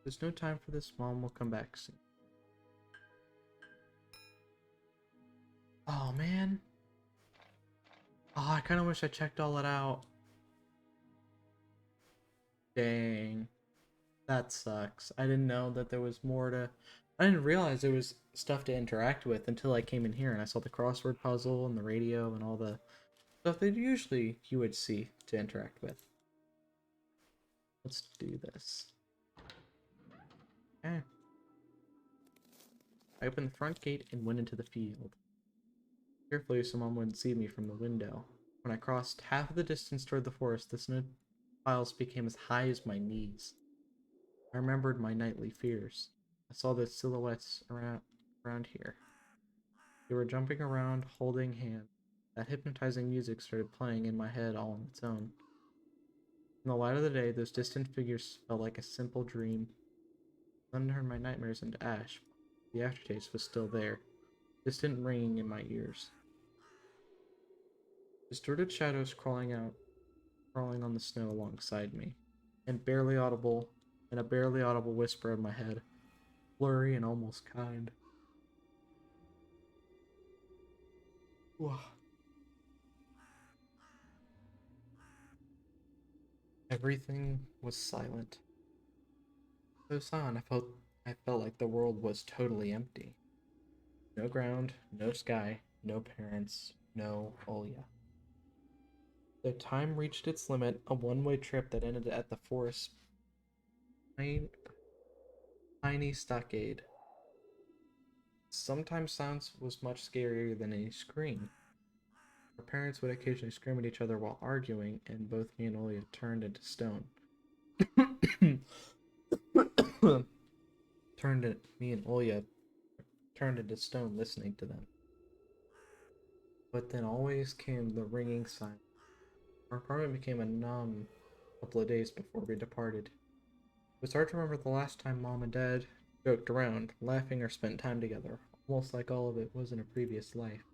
There's no time for this. Mom will come back soon. Oh, man. Oh, I kind of wish I checked all that out. Dang. That sucks. I didn't know that there was more to... I didn't realize there was stuff to interact with until I came in here and I saw the crossword puzzle and the radio and all the stuff that usually you would see to interact with. Let's do this. Okay. I opened the front gate and went into the field. Carefully so Mom wouldn't see me from the window. When I crossed half of the distance toward the forest, the snow piles became as high as my knees. I remembered my nightly fears. I saw the silhouettes around here. They were jumping around, holding hands. That hypnotizing music started playing in my head all on its own. In the light of the day, those distant figures felt like a simple dream. Sun turned my nightmares into ash. The aftertaste was still there, distant ringing in my ears. Distorted shadows crawling on the snow alongside me, and a barely audible whisper in my head, blurry and almost kind. Whoa. Everything was silent. So silent, I felt like the world was totally empty. No ground, no sky, no parents, no Olya. The time reached its limit, a one-way trip that ended at the forest's tiny stockade. Sometimes silence was much scarier than any scream. Our parents would occasionally scream at each other while arguing, and both me and Olya turned into stone. Me and Olya turned into stone listening to them. But then always came the ringing silence. Our apartment became a numb couple of days before we departed. It was hard to remember the last time Mom and Dad joked around, laughing or spent time together, almost like all of it was in a previous life.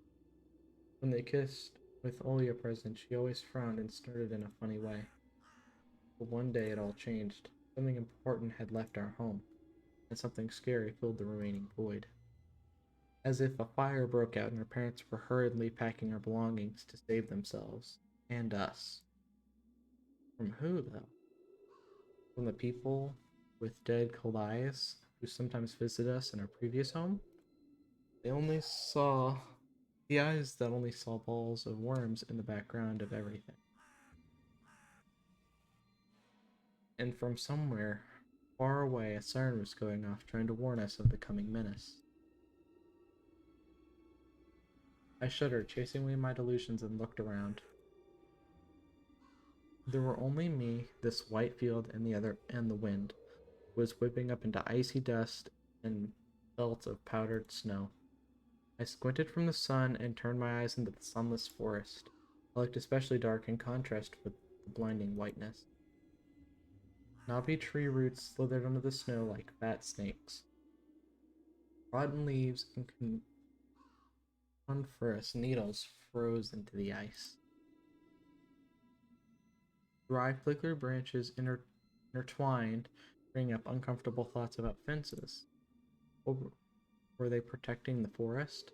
When they kissed, with Olya present, she always frowned and snorted in a funny way. But one day it all changed. Something important had left our home, and something scary filled the remaining void. As if a fire broke out and our parents were hurriedly packing our belongings to save themselves and us. From who, though? From the people with dead cold eyes who sometimes visit us in our previous home? The eyes that only saw balls of worms in the background of everything. And from somewhere far away, a siren was going off, trying to warn us of the coming menace. I shuddered, chasing away my delusions, and looked around. There were only me, this white field, and the wind was whipping up into icy dust and belts of powdered snow. I squinted from the sun and turned my eyes into the sunless forest. It looked especially dark in contrast with the blinding whiteness. Knobby tree roots slithered under the snow like fat snakes. Rotten leaves and coniferous needles froze into the ice. Dry, flickry branches intertwined, bringing up uncomfortable thoughts about fences. Were they protecting the forest?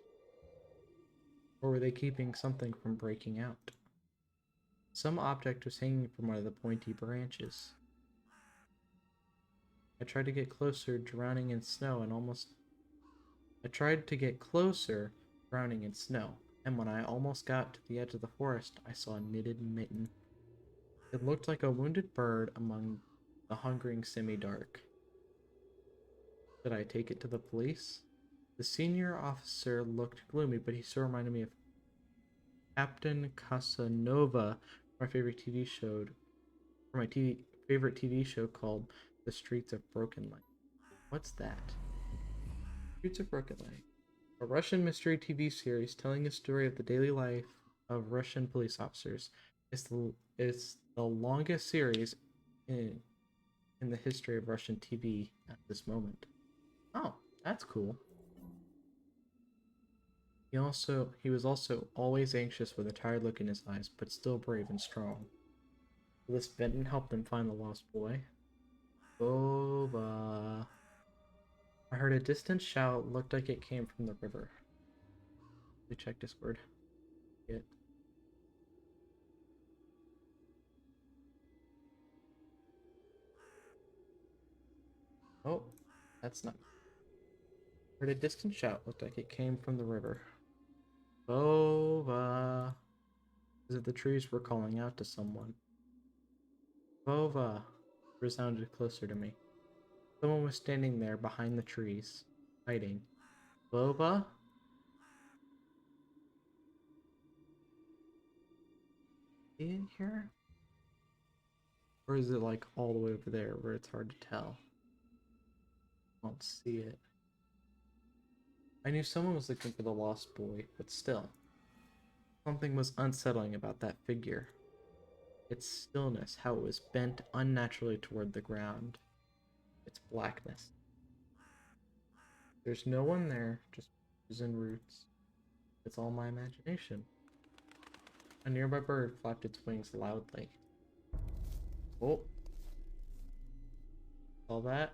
Or were they keeping something from breaking out? Some object was hanging from one of the pointy branches. I tried to get closer, drowning in snow, and when I almost got to the edge of the forest, I saw a knitted mitten. It looked like a wounded bird among the hungering semi-dark. Did I take it to the police? The senior officer looked gloomy, but he still reminded me of Captain Casanova, my favorite TV show, favorite TV show called The Streets of Broken Light. What's that? Streets of Broken Light. A Russian mystery TV series telling the story of the daily life of Russian police officers. It's the longest series in the history of Russian TV at this moment. Oh, that's cool. He was also always anxious with a tired look in his eyes, but still brave and strong. This Benton helped him find the lost boy. Boba. I heard a distant shout, looked like it came from the river. We check Discord. It. Oh, that's not. Heard a distant shout, looked like it came from the river. Bova. As if the trees were calling out to someone. Bova resounded closer to me. Someone was standing there behind the trees, hiding. Bova? In here? Or is it like all the way over there where it's hard to tell? Don't see it. I knew someone was looking for the lost boy, but still. Something was unsettling about that figure. Its stillness, how it was bent unnaturally toward the ground. Its blackness. There's no one there, just bushes and roots. It's all my imagination. A nearby bird flapped its wings loudly. Oh. All that?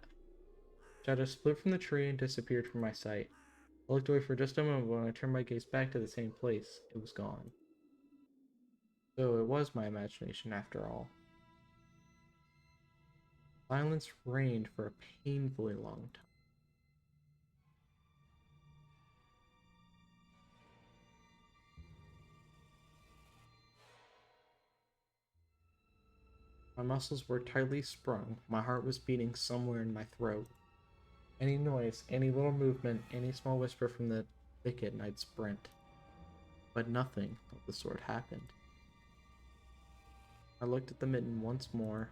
Shadow split from the tree and disappeared from my sight. I looked away for just a moment, but when I turned my gaze back to the same place, it was gone. So it was my imagination after all. Silence reigned for a painfully long time. My muscles were tightly sprung, my heart was beating somewhere in my throat. Any noise, any little movement, any small whisper from the thicket, and I'd sprint. But nothing of the sort happened. I looked at the mitten once more.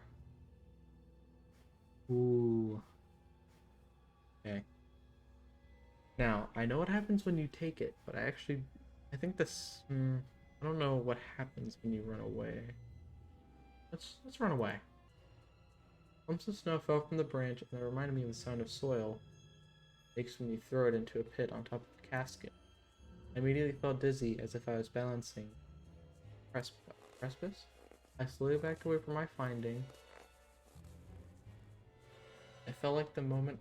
Ooh. Okay. Now, I know what happens when you take it, but I think this, I don't know what happens when you run away. Let's run away. Clumps of snow fell from the branch, and it reminded me of the sound of soil makes when you throw it into a pit on top of a casket. I immediately felt dizzy, as if I was balancing precipice. I slowly backed away from my finding. I felt like the moment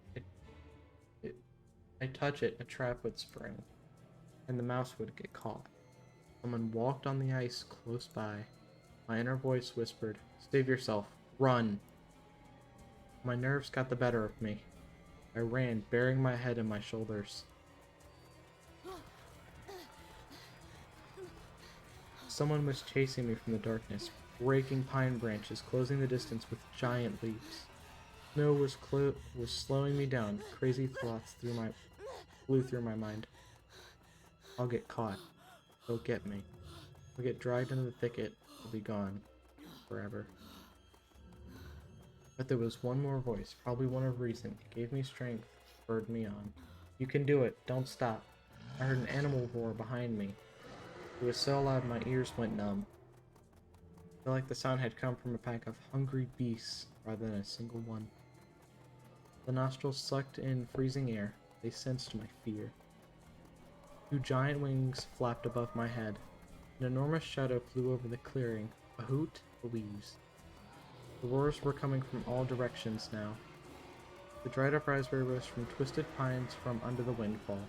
I touch it, a trap would spring, and the mouse would get caught. Someone walked on the ice close by. My inner voice whispered, "Save yourself. Run." My nerves got the better of me. I ran, burying my head in my shoulders. Someone was chasing me from the darkness, breaking pine branches, closing the distance with giant leaps. Snow was slowing me down. Crazy thoughts flew through my mind. I'll get caught. They'll get me. I'll get dragged into the thicket. I'll be gone. Forever. But there was one more voice, probably one of reason. It gave me strength, spurred me on. "You can do it. Don't stop." I heard an animal roar behind me. It was so loud my ears went numb. I felt like the sound had come from a pack of hungry beasts rather than a single one. The nostrils sucked in freezing air. They sensed my fear. Two giant wings flapped above my head. An enormous shadow flew over the clearing. A hoot, a wheeze. The roars were coming from all directions now. The dried up raspberry rose from twisted pines from under the windfall.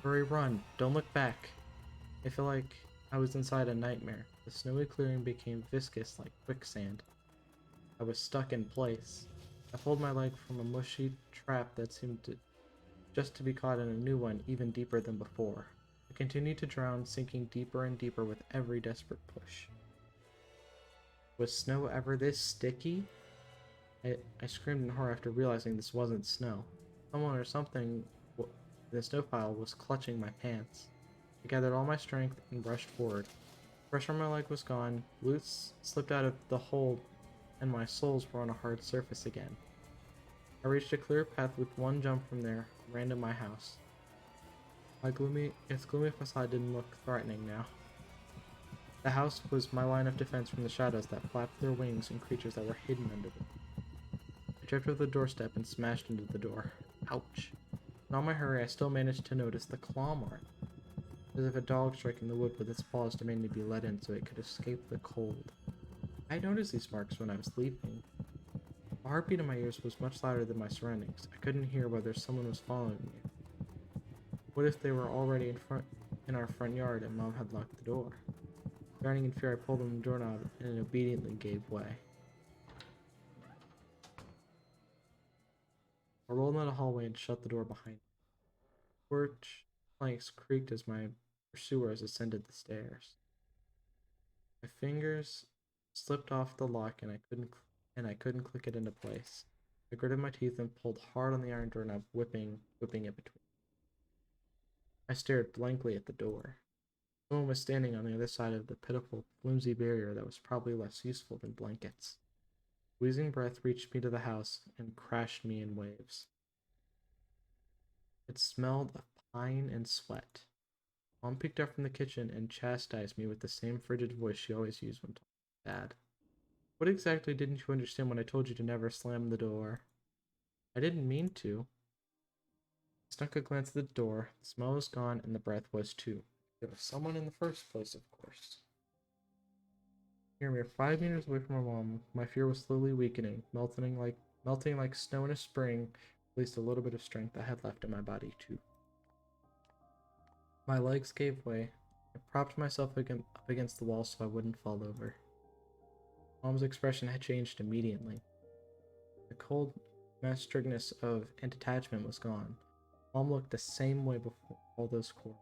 Hurry, run! Don't look back! I felt like I was inside a nightmare. The snowy clearing became viscous like quicksand. I was stuck in place. I pulled my leg from a mushy trap that seemed just to be caught in a new one, even deeper than before. I continued to drown, sinking deeper and deeper with every desperate push. Was snow ever this sticky? I screamed in horror after realizing this wasn't snow. Someone or something in the snow pile was clutching my pants. I gathered all my strength and rushed forward. Pressure on my leg was gone, boots slipped out of the hold, and my soles were on a hard surface again. I reached a clear path with one jump from there, ran to my house. Its gloomy facade didn't look threatening now. The house was my line of defense from the shadows that flapped their wings and creatures that were hidden under them. I tripped over the doorstep and smashed into the door. Ouch. In all my hurry, I still managed to notice the claw mark, as if a dog striking the wood with its paws demanded to be let in so it could escape the cold. I noticed these marks when I was leaping. The heartbeat in my ears was much louder than my surroundings. I couldn't hear whether someone was following me. What if they were already in our front yard and Mom had locked the door? Drowning in fear, I pulled on the doorknob and it obediently gave way. I rolled down the hallway and shut the door behind me. Porch planks creaked as my pursuers ascended the stairs. My fingers slipped off the lock and I couldn't click it into place. I gritted my teeth and pulled hard on the iron doorknob, whipping it between. I stared blankly at the door. Someone was standing on the other side of the pitiful, flimsy barrier that was probably less useful than blankets. Wheezing breath reached me to the house and crashed me in waves. It smelled of pine and sweat. Mom picked up from the kitchen and chastised me with the same frigid voice she always used when talking to Dad. What exactly didn't you understand when I told you to never slam the door? I didn't mean to. I snuck a glance at the door. The smell was gone, and the breath was too. There was someone in the first place, of course. Here we are 5 meters away from my mom. My fear was slowly weakening, melting like snow in a spring, at least a little bit of strength I had left in my body, too. My legs gave way. I propped myself up against the wall so I wouldn't fall over. Mom's expression had changed immediately. The cold masterness of and detachment was gone. Mom looked the same way before all those quarrels.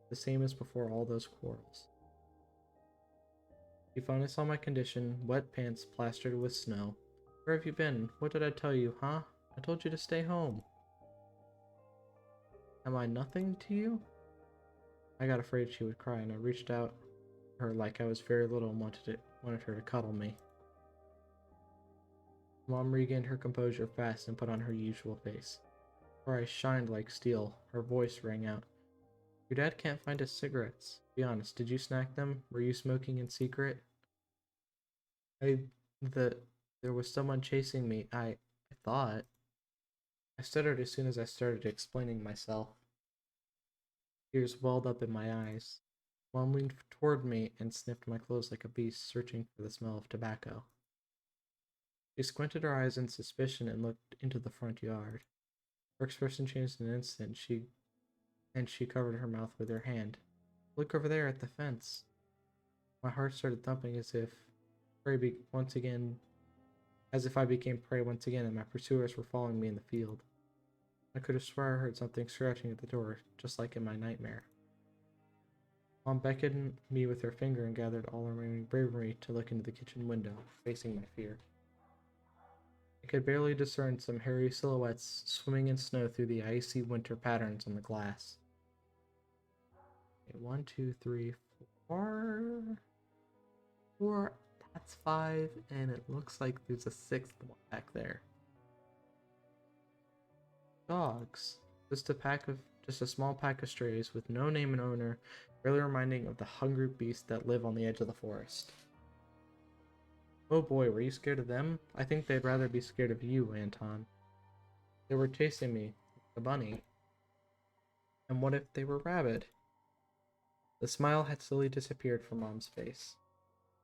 The same as before all those quarrels. She finally saw my condition, wet pants plastered with snow. Where have you been? What did I tell you, huh? I told you to stay home. Am I nothing to you? I got afraid she would cry, and I reached out to her like I was very little and wanted her to cuddle me. Mom regained her composure fast and put on her usual face. Her eyes shined like steel. Her voice rang out. Your dad can't find his cigarettes. Be honest, did you snack them? Were you smoking in secret? There was someone chasing me. I thought. I stuttered as soon as I started explaining myself. Tears welled up in my eyes. Mom leaned toward me and sniffed my clothes like a beast searching for the smell of tobacco. She squinted her eyes in suspicion and looked into the front yard. Her expression changed in an instant. She covered her mouth with her hand. Look over there at the fence. My heart started thumping as if I became prey once again and my pursuers were following me in the field. I could have sworn I heard something scratching at the door, just like in my nightmare. Mom beckoned me with her finger and gathered all her remaining bravery to look into the kitchen window, facing my fear. I could barely discern some hairy silhouettes swimming in snow through the icy winter patterns on the glass. Okay, 1, 2, 3, 4. 4. That's 5, and it looks like there's a 6th one back there. Dogs. Just a small pack of strays with no name and owner, really reminding of the hungry beasts that live on the edge of the forest. Oh boy, were you scared of them? I think they'd rather be scared of you, Anton. They were chasing me, the bunny. And what if they were rabid? The smile had slowly disappeared from Mom's face.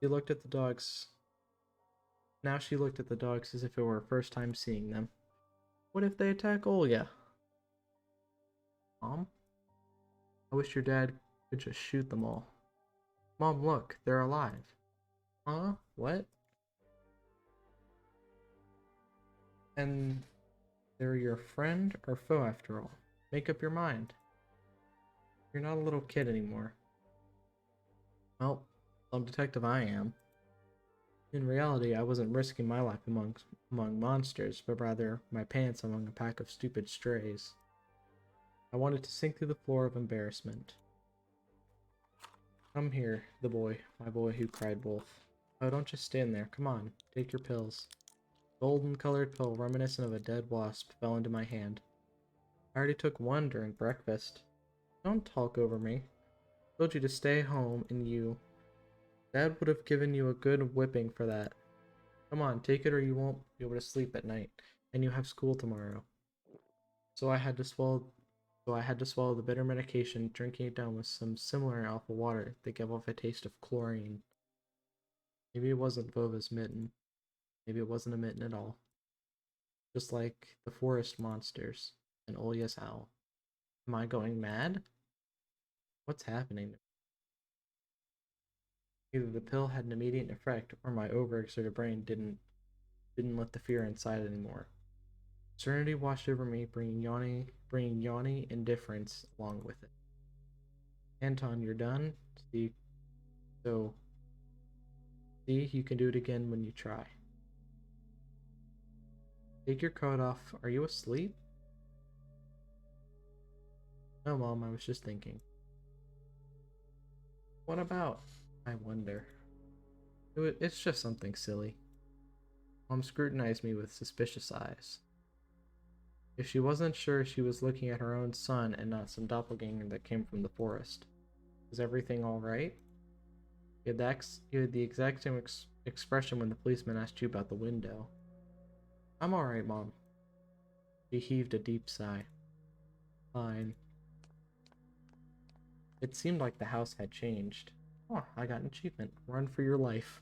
She looked at the dogs. Now she looked at the dogs as if it were her first time seeing them. What if they attack Olya? Mom? I wish your dad could just shoot them all. Mom, look, they're alive. Huh? What? And they're your friend or foe after all. Make up your mind. You're not a little kid anymore. Well, some detective I am. In reality, I wasn't risking my life among monsters, but rather my pants among a pack of stupid strays. I wanted to sink through the floor of embarrassment. Come here, my boy who cried wolf. Oh, don't just stand there. Come on, take your pills. Golden-colored pill reminiscent of a dead wasp fell into my hand. I already took one during breakfast. Don't talk over me. I told you to stay home, and Dad would have given you a good whipping for that. Come on, take it or you won't be able to sleep at night, and you have school tomorrow. So I had to swallow the bitter medication, drinking it down with some similar alpha water that gave off a taste of chlorine. Maybe it wasn't Vova's mitten. Maybe it wasn't a mitten at all. Just like the forest monsters and Olya's owl. Am I going mad? What's happening? Either the pill had an immediate effect, or my overexerted brain didn't let the fear inside anymore. Serenity washed over me, bringing yawny indifference along with it. Anton, you're done? See, you can do it again when you try. Take your coat off. Are you asleep? No, Mom, I was just thinking. What about? I wonder. It's just something silly. Mom scrutinized me with suspicious eyes. If she wasn't sure, she was looking at her own son and not some doppelganger that came from the forest. Was everything all right? You had the exact same expression when the policeman asked you about the window. I'm all right, Mom. She heaved a deep sigh. Fine. It seemed like the house had changed. Oh, I got an achievement. Run for your life.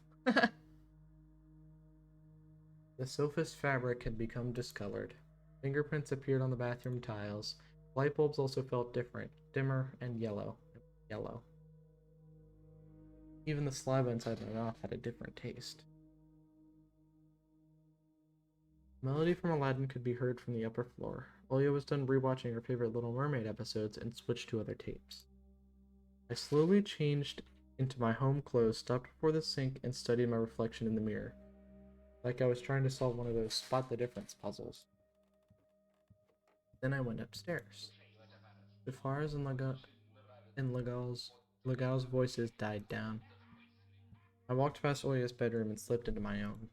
The sofa's fabric had become discolored. Fingerprints appeared on the bathroom tiles. Light bulbs also felt different, dimmer and yellow. Yellow. Even the saliva inside my mouth had a different taste. Melody from Aladdin could be heard from the upper floor. Olia was done rewatching her favorite Little Mermaid episodes and switched to other tapes. I slowly changed into my home clothes, stopped before the sink, and studied my reflection in the mirror. Like I was trying to solve one of those spot the difference puzzles. Then I went upstairs. Jafar's and Legal's voices died down. I walked past Olia's bedroom and slipped into my own.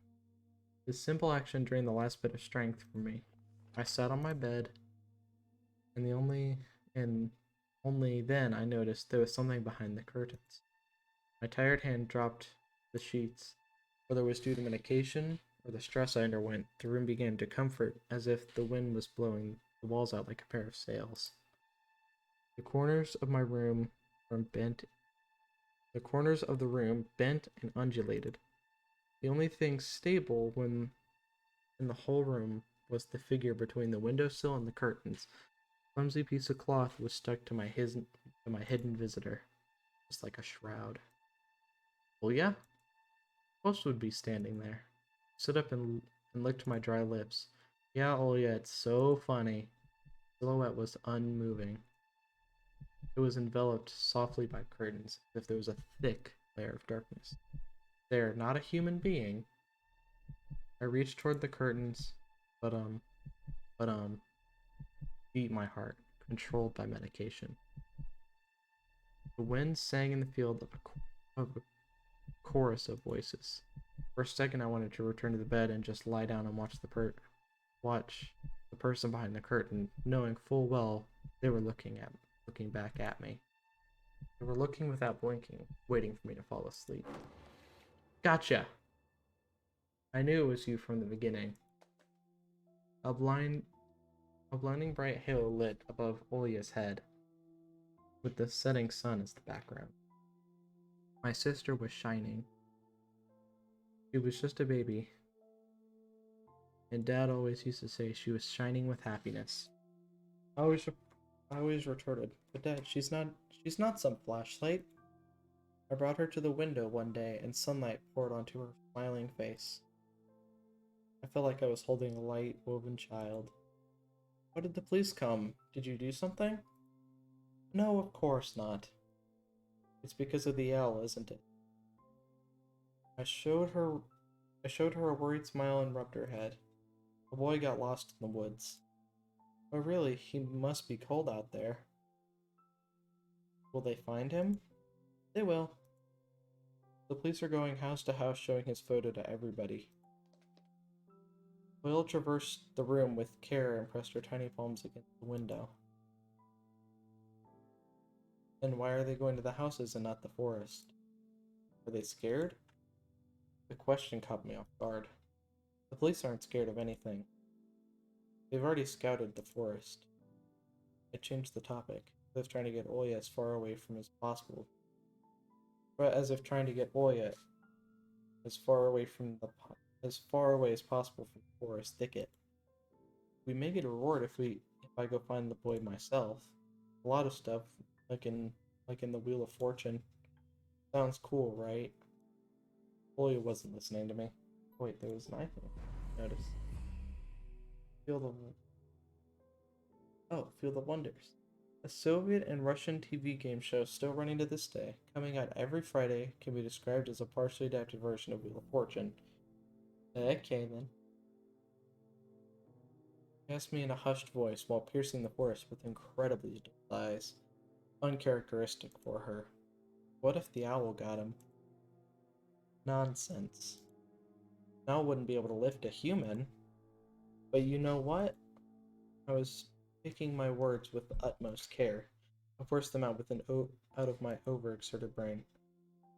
This simple action drained the last bit of strength from me. I sat on my bed, and only then I noticed there was something behind the curtains. My tired hand dropped the sheets. Whether it was due to medication or the stress I underwent, the room began to comfort as if the wind was blowing the walls out like a pair of sails. The corners of the room bent and undulated. The only thing stable in the whole room was the figure between the windowsill and the curtains. A clumsy piece of cloth was stuck to my hidden visitor, just like a shroud. Well, yeah, most would be standing there. I stood up and licked my dry lips. Yeah, oh yeah, it's so funny. The silhouette was unmoving. It was enveloped softly by curtains, as if there was a thick layer of darkness. There, not a human being. I reached toward the curtains, but beat my heart, controlled by medication. The wind sang in the field of a chorus of voices. For a second, I wanted to return to the bed and just lie down and watch the person behind the curtain, knowing full well they were looking back at me. They were looking without blinking, waiting for me to fall asleep. Gotcha! I knew it was you from the beginning. A blinding bright halo lit above Olia's head, with the setting sun as the background. My sister was shining. She was just a baby, and Dad always used to say she was shining with happiness. I always retorted, "But Dad, she's not some flashlight." I brought her to the window one day, and sunlight poured onto her smiling face. I felt like I was holding a light, woven child. Why did the police come? Did you do something? No, of course not. It's because of the owl, isn't it? I showed her a worried smile and rubbed her head. The boy got lost in the woods. Oh really, he must be cold out there. Will they find him? They will. The police are going house to house showing his photo to everybody. Will traversed the room with care and pressed her tiny palms against the window. Then why are they going to the houses and not the forest? Are they scared? The question caught me off guard. The police aren't scared of anything. They've already scouted the forest. I changed the topic, as if trying to get Oya as far away from as possible. But as if trying to get Oya as far away as possible from the forest thicket. We may get a reward if I go find the boy myself. A lot of stuff, like in the Wheel of Fortune. Sounds cool, right? Oya wasn't listening to me. Wait, there was an iPhone. Notice. Feel the wonders. A Soviet and Russian TV game show still running to this day, coming out every Friday, can be described as a partially adapted version of Wheel of Fortune. Okay, then. She asked me in a hushed voice while piercing the forest with incredibly dull eyes. Uncharacteristic for her. What if the owl got him? Nonsense. An owl wouldn't be able to lift a human. But you know what? I was picking my words with the utmost care. I forced them out with out of my overexerted brain.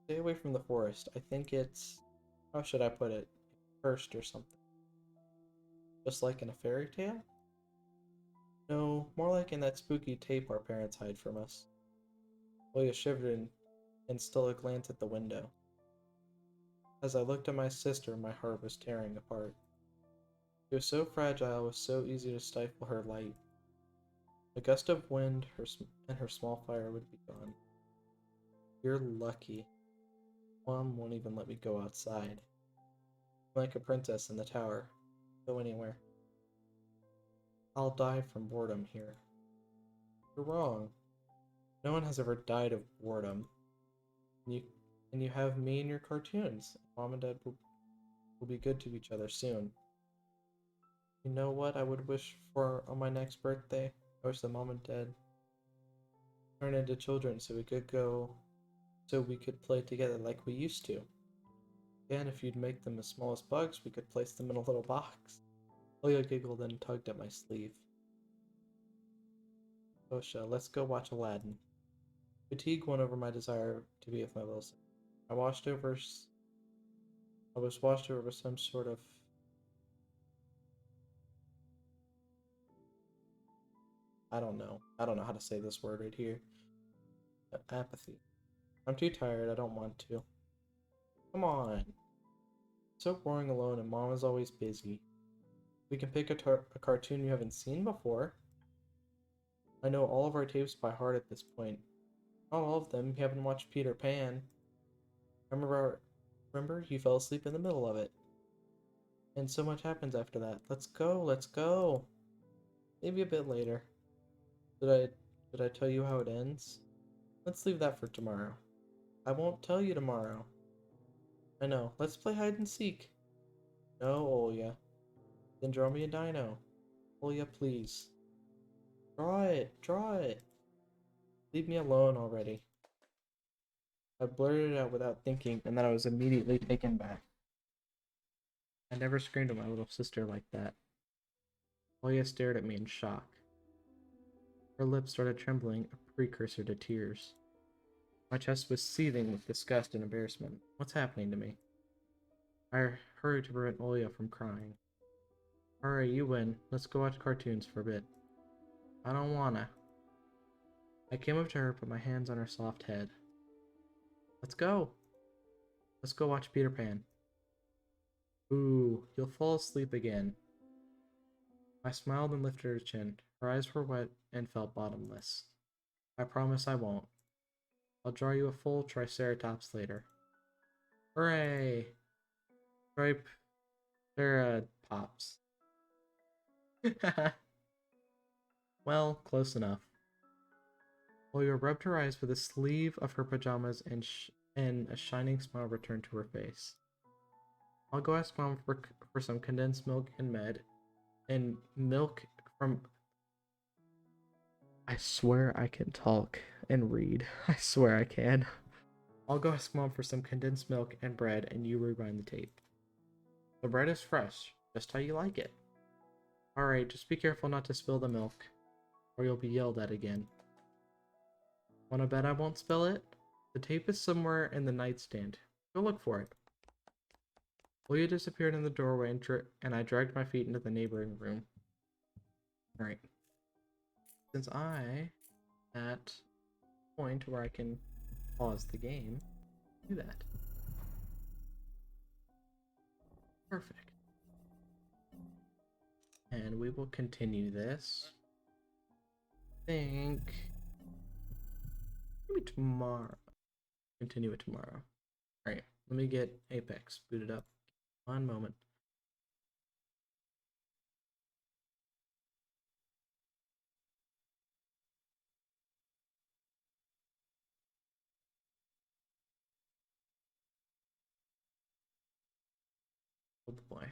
Stay away from the forest. I think it's, how should I put it? Cursed or something. Just like in a fairy tale? No, more like in that spooky tape our parents hide from us. Leah shivered and stole a glance at the window. As I looked at my sister, my heart was tearing apart. She was so fragile, it was so easy to stifle her light. A gust of wind and her small fire would be gone. You're lucky. Mom won't even let me go outside. I'm like a princess in the tower. Go anywhere. I'll die from boredom here. You're wrong. No one has ever died of boredom. And you have me in your cartoons. Mom and Dad will be good to each other soon. You know what I would wish for on my next birthday? I wish that Mom and Dad turned into children so we could play together like we used to. And if you'd make them as small as bugs, we could place them in a little box. Leah giggled and tugged at my sleeve. Osha, let's go watch Aladdin. Fatigue won over my desire to be with my little sister. I was washed over with some sort of I don't know how to say this word right here. Apathy. I'm too tired, I don't want to. Come on. It's so boring alone and Mom is always busy. We can pick a cartoon you haven't seen before. I know all of our tapes by heart at this point. Not all of them. You haven't watched Peter Pan. Remember you fell asleep in the middle of it. And so much happens after that. Let's go. Maybe a bit later. Did I tell you how it ends? Let's leave that for tomorrow. I won't tell you tomorrow. I know. Let's play hide and seek. No, Olya. Then draw me a dino. Olya, please. Draw it. Leave me alone already. I blurted it out without thinking, and then I was immediately taken back. I never screamed at my little sister like that. Olya stared at me in shock. Her lips started trembling, a precursor to tears. My chest was seething with disgust and embarrassment. What's happening to me? I hurried to prevent Olya from crying. Alright, you win. Let's go watch cartoons for a bit. I don't wanna. I came up to her, put my hands on her soft head. Let's go. Let's go watch Peter Pan. Ooh, you'll fall asleep again. I smiled and lifted her chin. Her eyes were wet and felt bottomless. I promise I won't. I'll draw you a full Triceratops later. Hooray! Triceratops. Well, close enough. Olya rubbed her eyes with the sleeve of her pajamas and a shining smile returned to her face. I'll go ask Mom for some condensed milk and milk from... I swear I can talk and read. I swear I can. I'll go ask Mom for some condensed milk and bread and you rewind the tape. The bread is fresh, just how you like it. Alright, just be careful not to spill the milk, or you'll be yelled at again. Wanna bet I won't spill it? The tape is somewhere in the nightstand. Go look for it. Olya disappeared in the doorway and I dragged my feet into the neighboring room. Alright. Since I at a point where I can pause the game, do that. Perfect. And we will continue this. I think maybe tomorrow. Continue it tomorrow. Alright, let me get Apex booted up. One moment. Oh boy.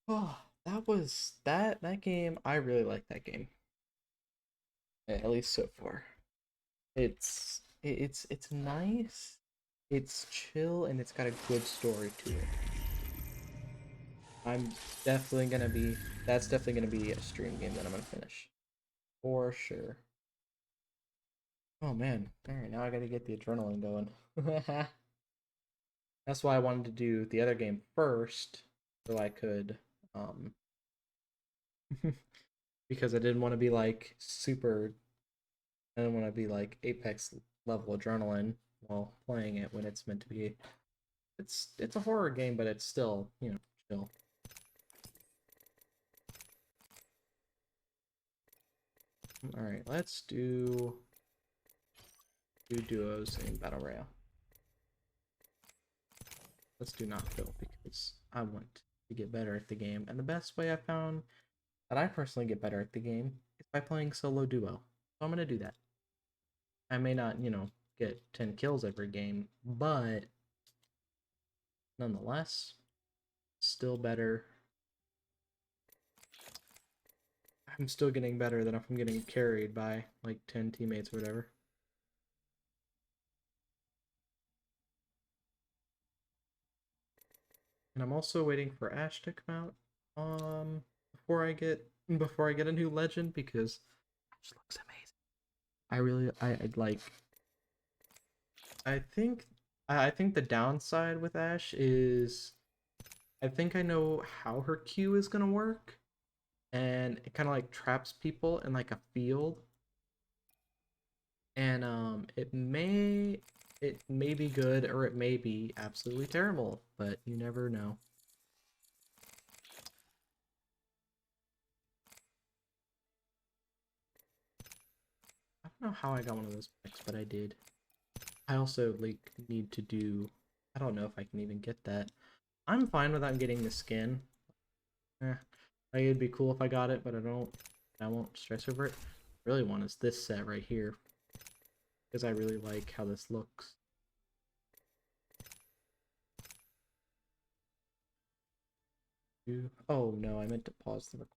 Oh, that game. I really like that game. At least so far. It's nice. It's chill and it's got a good story to it. I'm definitely gonna be that's definitely gonna be a stream game that I'm gonna finish. For sure. Oh man. Alright, now I gotta get the adrenaline going. That's why I wanted to do the other game first, so I could um because I didn't want to be like super I didn't want to be like apex level adrenaline while playing it when it's meant to be it's a horror game, but it's still, chill. Alright, let's do duos in Battle Royale. Let's do not fill because I want to get better at the game. And the best way I found that I personally get better at the game is by playing solo duo. So I'm gonna do that. I may not, get 10 kills every game, but nonetheless, still better. I'm still getting better than if I'm getting carried by like 10 teammates or whatever. And I'm also waiting for Ash to come out before I get a new legend because Ash looks amazing. I'd like I think the downside with Ash is I think I know how her Q is gonna work, and it kind of like traps people in like a field, and it may be good or it may be absolutely terrible, but you never know. I don't know how I got one of those picks, but I did. I also like need to do. I don't know if I can even get that. I'm fine without getting the skin. Like, it'd be cool if I got it, but I don't. I won't stress over it. Really want is this set right here because I really like how this looks. Oh no, I meant to pause the recording.